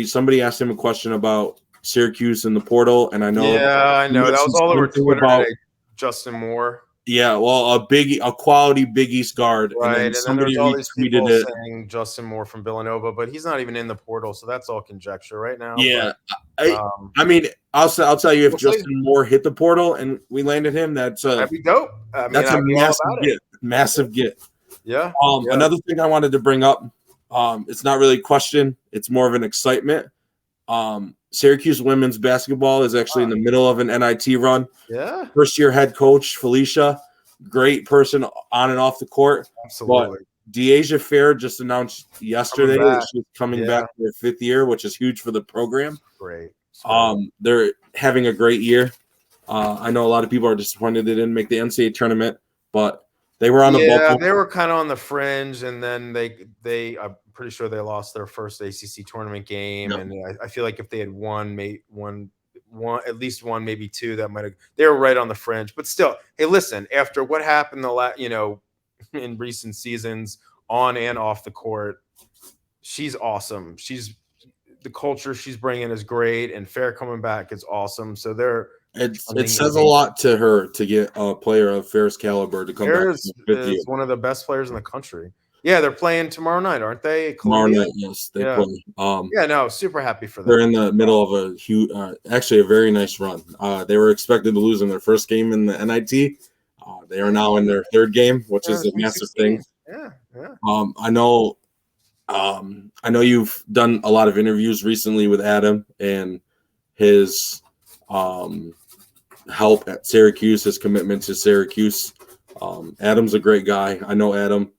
Somebody asked him a question about Syracuse in the portal, and I know. Yeah, I know. That was all over Twitter today. Justin Moore. Yeah, well, a quality Big East guard. Right, and then there's all these people it. saying Justin Moore from Villanova, but he's not even in the portal, so that's all conjecture right now. Yeah, but, I mean, I'll tell you, if Justin Moore hit the portal and we landed him, that'd be dope. I mean, that's a massive get. Yeah. Another thing I wanted to bring up, it's not really a question, it's more of an excitement. Syracuse women's basketball is actually in the middle of an NIT run. Yeah. First-year head coach, Felicia, great person on and off the court. Absolutely. But Deasia Fair just announced yesterday that she's coming back for her 5th year, which is huge for the program. Great. They're having a great year. I know a lot of people are disappointed they didn't make the NCAA tournament, but they were on the bubble. Yeah, they were kind of on the fringe, and then they I'm pretty sure they lost their first ACC tournament game, and I feel like if they had won at least one, maybe two, that might have. They were right on the fringe, but still. Hey, listen, after what happened in recent seasons, on and off the court, she's awesome. The culture she's bringing is great, and Fair coming back is awesome. So it says a lot to her to get a player of Fair's caliber to come back. Fair is one of the best players in the country. Yeah, they're playing tomorrow night, aren't they? Tomorrow night, yes, they play. Super happy for them. They're in the middle of a huge, actually a very nice run. They were expected to lose in their first game in the NIT. They are now in their 3rd game, which is a massive thing. Yeah. I know you've done a lot of interviews recently with Adam and his help at Syracuse, his commitment to Syracuse. Adam's a great guy. I know Adam.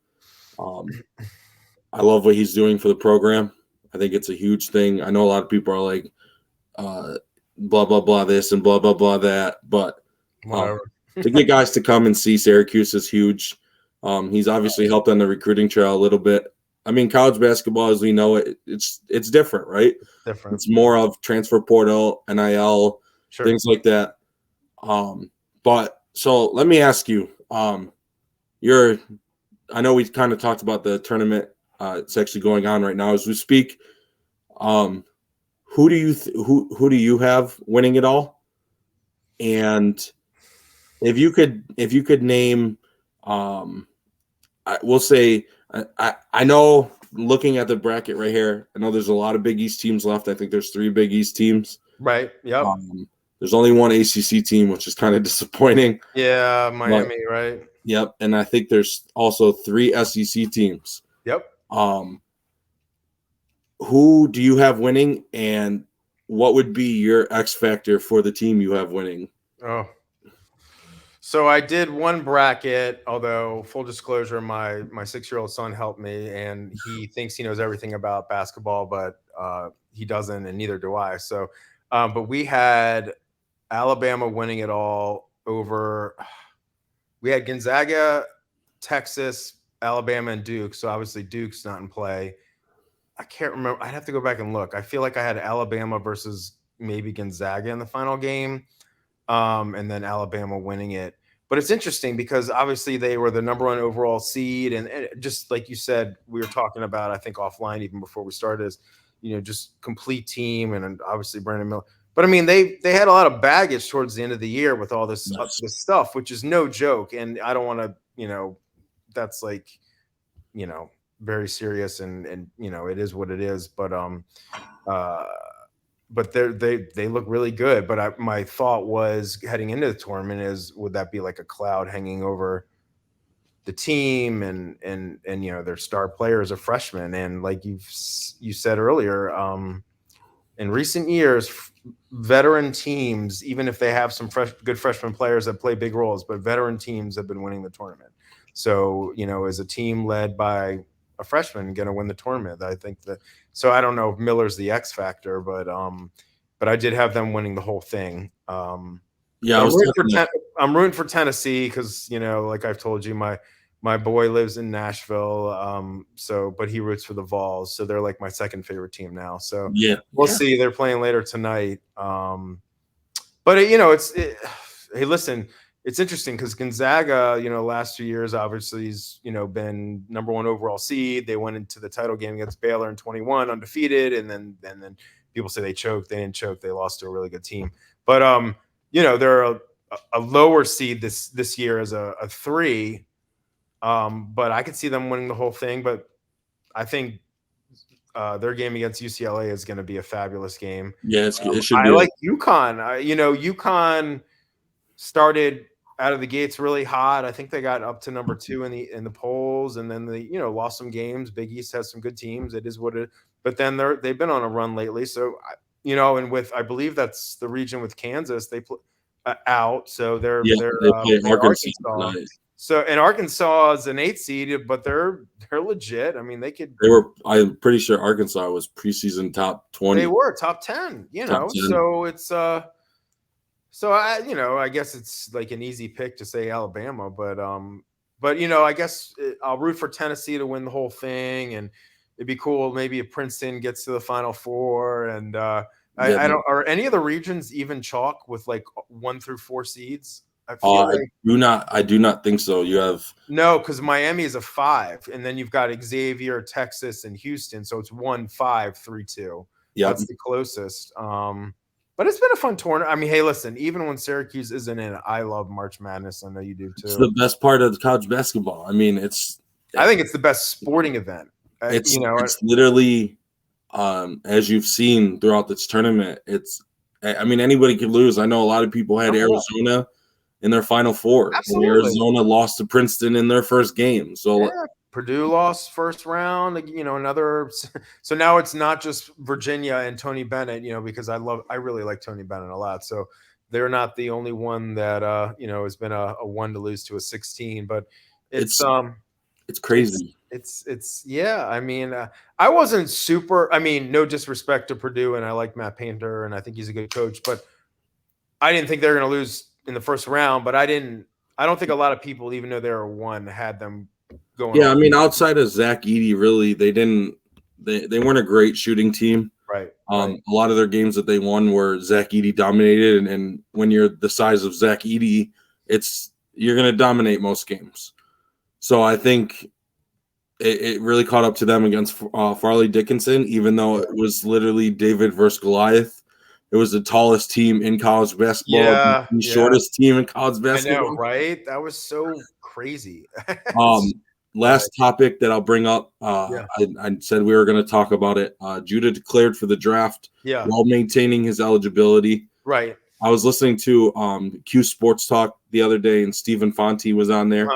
I love what he's doing for the program. I think it's a huge thing. I know a lot of people are like, blah, blah, blah, this and blah, blah, blah, that. But to get guys to come and see Syracuse is huge. He's obviously helped on the recruiting trail a little bit. I mean, college basketball, as we know it, it's different, right? Different. It's more of transfer portal, NIL, things like that. But so let me ask you, I know we kind of talked about the tournament. It's actually going on right now as we speak. Who do you have winning it all? And if you could name, we'll say, I know looking at the bracket right here, I know there's a lot of Big East teams left. I think there's 3 Big East teams. Right. Yep. There's only one ACC team, which is kind of disappointing. Yeah, Miami, right? Yep. And I think there's also 3 SEC teams. Yep. Who do you have winning, and what would be your X factor for the team you have winning? Oh. So I did one bracket, although full disclosure, my 6-year-old son helped me, and he thinks he knows everything about basketball, but he doesn't, and neither do I. So, but we had Alabama winning it all over. We had Gonzaga, Texas, Alabama, and Duke. So obviously Duke's not in play. I can't remember. I'd have to go back and look. I feel like I had Alabama versus maybe Gonzaga in the final game. And then Alabama winning it. But it's interesting because obviously they were the number 1 overall seed. And just like you said, we were talking about, I think offline even before we started, is, just complete team. And obviously Brandon Miller. But I mean, they had a lot of baggage towards the end of the year with all this Yes. this stuff, which is no joke. And I don't want to, that's like, very serious, and it is what it is. Uh, but they look really good. But my thought was heading into the tournament is, would that be like a cloud hanging over the team, and their star players are freshmen, and like you said earlier, in recent years, veteran teams, even if they have some good freshman players that play big roles, but veteran teams have been winning the tournament. So, is a team led by a freshman going to win the tournament? I think that. So I don't know if Miller's the X factor, but I did have them winning the whole thing. Yeah, I'm rooting for Tennessee because like I've told you, my boy lives in Nashville, but he roots for the Vols, so they're like my second favorite team now. So yeah, we'll see. They're playing later tonight. But hey, listen, it's interesting because Gonzaga, last 2 years, obviously, he's been number 1 overall seed. They went into the title game against Baylor in 21, undefeated, and then people say they choked. They didn't choke. They lost to a really good team. But they're a lower seed this year as a 3. But I could see them winning the whole thing. But I think their game against UCLA is going to be a fabulous game. Yeah, it should I be. like UConn. UConn started out of the gates really hot. I think they got up to number 2 in the polls, and then they lost some games. Big East has some good teams. It is what it. But then they've been on a run lately. So and with, I believe that's the region with Kansas, they play out. So they're play Arkansas tonight. So, and Arkansas is an 8 seed, but they're legit. I mean, I'm pretty sure Arkansas was preseason top 20. They were top 10. Top 10. So it's so I guess it's like an easy pick to say Alabama, but I guess I'll root for Tennessee to win the whole thing, and it'd be cool maybe if Princeton gets to the Final Four, and I don't. Are any of the regions even chalk with like 1 through 4 seeds? I do not think so. You have because Miami is a 5, and then you've got Xavier, Texas, and Houston, so it's 1, 5, 3, 2. Yeah, that's the closest. But it's been a fun tournament. I mean, hey, listen, even when Syracuse isn't in it, I love March Madness. I know you do too. It's the best part of college basketball. I mean, I think it's the best sporting event. It's literally, as you've seen throughout this tournament. Anybody could lose. I know a lot of people had Arizona in their Final Four. Absolutely. Arizona lost to Princeton in their first game. So Purdue lost first round, another. So now it's not just Virginia and Tony Bennett, because I really like Tony Bennett a lot. So they're not the only one that, has been a 1 to lose to a 16, but it's crazy. Yeah. I mean, I wasn't super, no disrespect to Purdue, and I like Matt Painter, and I think he's a good coach, but I didn't think they were going to lose in the first round, but I don't think a lot of people, even though they were 1, had them going. Yeah, outside of Zach Edey, really, they weren't a great shooting team. Right. A lot of their games that they won were Zach Edey dominated, and when you're the size of Zach Edey, you're going to dominate most games. So I think it really caught up to them against Farley Dickinson, even though it was literally David versus Goliath. It was the tallest team in college basketball, the shortest team in college basketball. I know, right? That was so crazy. Last topic that I'll bring up. I said we were going to talk about it. Judah declared for the draft while maintaining his eligibility. Right. I was listening to Q Sports Talk the other day, and Stephen Fonte was on there,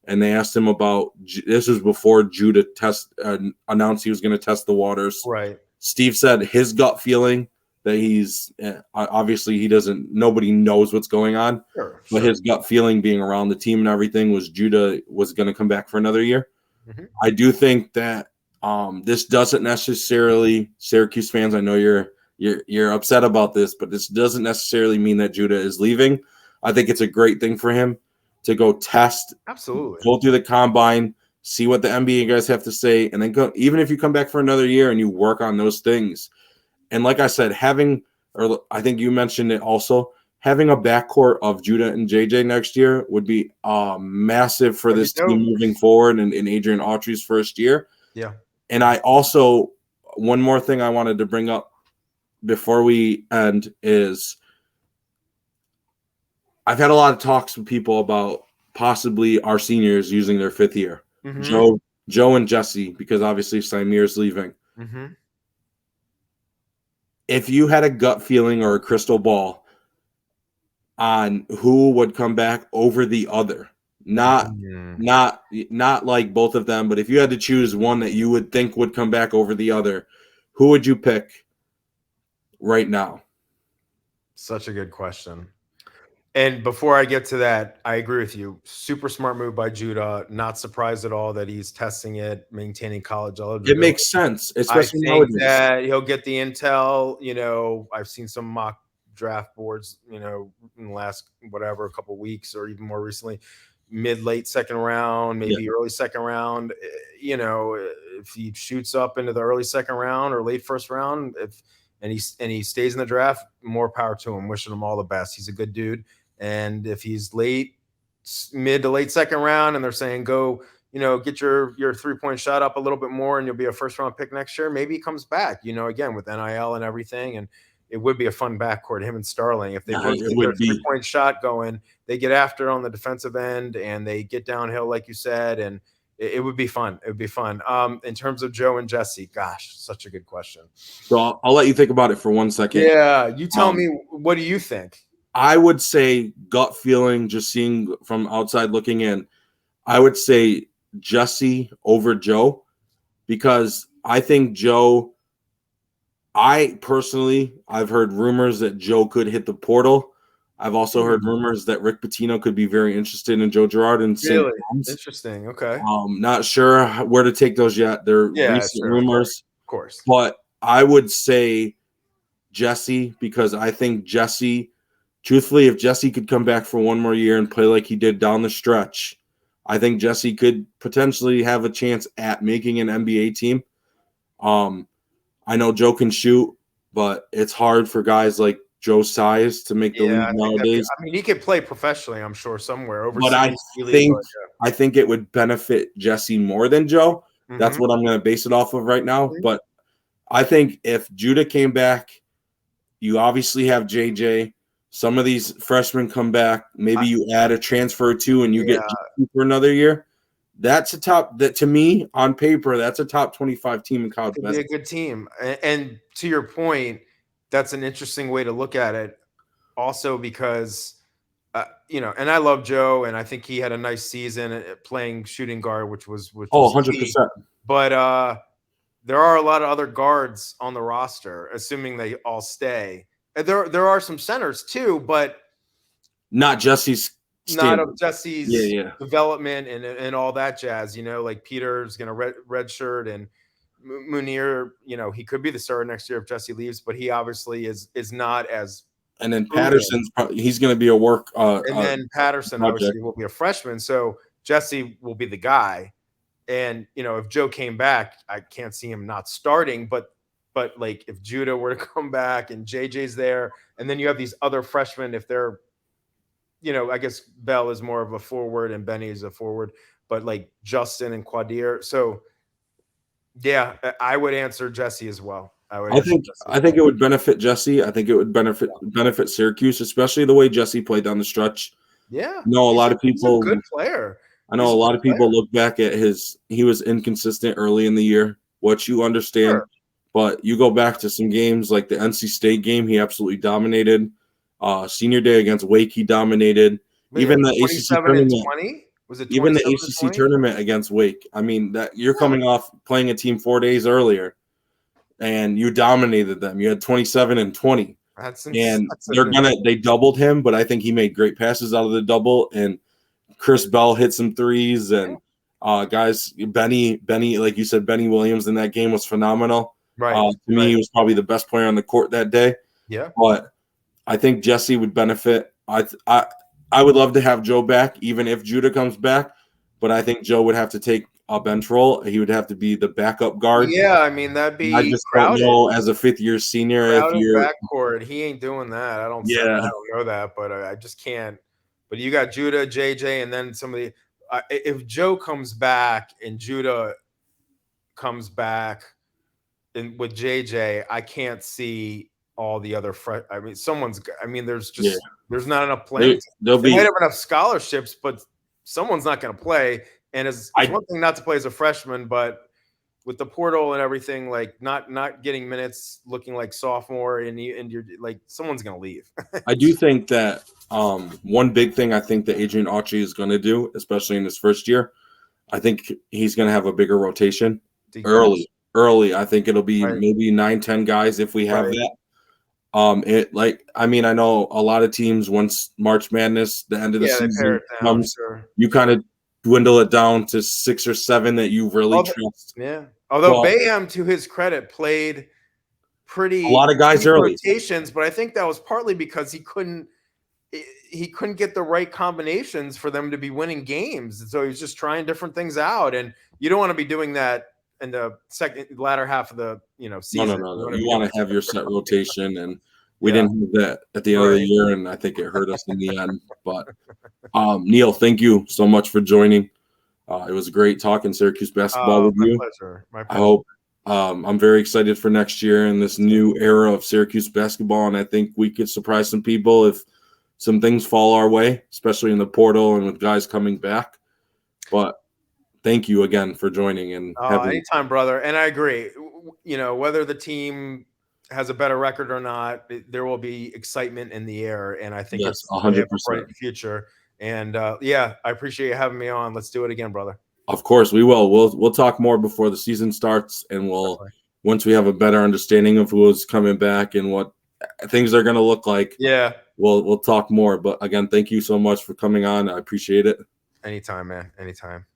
and they asked him about this was before Judah announced he was going to test the waters. Right. Steve said his gut feeling that he's obviously he doesn't. Nobody knows what's going on, but his gut feeling, being around the team and everything, was Judah was going to come back for another year. Mm-hmm. I do think that this doesn't necessarily, Syracuse fans, I know you're upset about this, but this doesn't necessarily mean that Judah is leaving. I think it's a great thing for him to go test, go through the combine, see what the NBA guys have to say, and then go. Even if you come back for another year and you work on those things. And like I said, I think you mentioned it also, having a backcourt of Judah and JJ next year would be massive for this team moving forward, and in Adrian Autry's first year. Yeah. And I also, one more thing I wanted to bring up, before we end is I've had a lot of talks with people about possibly our seniors using their 5th year. Mm-hmm. Joe and Jesse, because obviously Symir's leaving. Mm-hmm. If you had a gut feeling or a crystal ball on who would come back over the other, not like both of them, but if you had to choose one that you would think would come back over the other, who would you pick right now? Such a good question. And before I get to that, I agree with you. Super smart move by Judah. Not surprised at all that he's testing it, maintaining college It eligibility. makes sense, I especially think nowadays. that he'll get the intel. I've seen some mock draft boards, in the last whatever, a couple weeks or even more recently, late second round, maybe early second round. If he shoots up into the early second round or late first round, and he stays in the draft, more power to him. Wishing him all the best. He's a good dude. And if he's mid to late second round, and they're saying go, get your 3-point shot up a little bit more, and you'll be a first round pick next year. Maybe he comes back, again with NIL and everything, and it would be a fun backcourt, him and Starling. If they both get their 3-point shot going, they get after on the defensive end, and they get downhill, like you said, and it would be fun. It would be fun. In terms of Joe and Jesse, gosh, such a good question. So I'll let you think about it for 1 second. Yeah, you tell me, what do you think? I would say gut feeling, just seeing from outside looking in, I would say Jesse over Joe, because I think Joe, I've heard rumors that Joe could hit the portal. I've also heard rumors that Rick Pitino could be very interested in Joe Girard and St. Really John's. interesting. Okay. Not sure where to take those yet. They're recent rumors. Of course. But I would say Jesse, because I think Jesse, truthfully, if Jesse could come back for one more year and play like he did down the stretch, I think Jesse could potentially have a chance at making an NBA team. I know Joe can shoot, but it's hard for guys like Joe's size to make the league nowadays. He could play professionally, I'm sure, somewhere overseas. But I think it would benefit Jesse more than Joe. Mm-hmm. That's what I'm going to base it off of right now. Mm-hmm. But I think if Judah came back, you obviously have JJ. Some of these freshmen come back. Maybe you add a transfer or two, and you get JJ for another year. That's to me, on paper, that's a top 25 team in college basketball. Be a good team. And to your point, that's an interesting way to look at it. Also, because and I love Joe, and I think he had a nice season playing shooting guard, which was 100%. Key. But there are a lot of other guards on the roster, assuming they all stay. And there are some centers too, but not Jesse's development and all that jazz. Like Peter's going to redshirt, and Munir, he could be the starter next year if Jesse leaves, but he obviously is not as. And then Patterson's he's going to be a work. And then Patterson obviously will be a freshman, so Jesse will be the guy. And if Joe came back, I can't see him not starting. But like if Judah were to come back and JJ's there, and then you have these other freshmen, if they're, I guess Bell is more of a forward and Benny is a forward, but like Justin and Quadir. So yeah, I would answer Jesse as well. I think it would benefit Jesse. I think it would benefit Syracuse, especially the way Jesse played down the stretch. Yeah. A lot of people. He's a good player. I know a lot of people look back at he was inconsistent early in the year, which you understand. Sure. But you go back to some games like the NC State game, he absolutely dominated. Senior day against Wake, he dominated. Even the ACC tournament. Was it even the ACC tournament against Wake? I mean, that you're coming off playing a team 4 days earlier, and you dominated them. You had 27 and 20. They doubled him, but I think he made great passes out of the double, and Chris Bell hit some threes, and guys, Benny, like you said, Benny Williams in that game was phenomenal. Right. To me, he was probably the best player on the court that day. Yeah. But I think Jesse would benefit. I would love to have Joe back, even if Judah comes back. But I think Joe would have to take a bench role. He would have to be the backup guard. Yeah, that'd be. I just don't know as a fifth-year senior if you're backcourt. He ain't doing that. I don't know that, but I just can't. But you got Judah, JJ, and then somebody. If Joe comes back and Judah comes back, and with JJ, I can't see all the other I mean, there's Yeah. just there's not enough playing. They might have enough scholarships, but someone's not going to play. And it's one thing not to play as a freshman, but with the portal and everything, like not getting minutes, looking like sophomore, and you're like, someone's going to leave. I do think that one big thing I think that Adrian Autry is going to do, especially in his first year, I think he's going to have a bigger rotation early. I think it'll be maybe 9-10 guys if we have that. I know a lot of teams, once March Madness, the end of the season comes, you kind of dwindle it down to 6 or 7 that you really trust. Yeah. Although Peckham, to his credit, played a lot of guys early rotations, but I think that was partly because he couldn't get the right combinations for them to be winning games. And so he was just trying different things out. And you don't want to be doing that in the latter half of the season. No. You want to have your set rotation, and we didn't have that at the end of the year, and I think it hurt us in the end. But Neil, thank you so much for joining. It was great talking Syracuse basketball with you. My pleasure. I hope I'm very excited for next year and this new era of Syracuse basketball, and I think we could surprise some people if some things fall our way, especially in the portal and with guys coming back. But thank you again for joining. And anytime, brother. And I agree. Whether the team has a better record or not, there will be excitement in the air, and I think it's 100% bright future. And I appreciate you having me on. Let's do it again, brother. Of course, we will. We'll talk more before the season starts, and once we have a better understanding of who is coming back and what things are going to look like. Yeah, we'll talk more. But again, thank you so much for coming on. I appreciate it. Anytime, man. Anytime.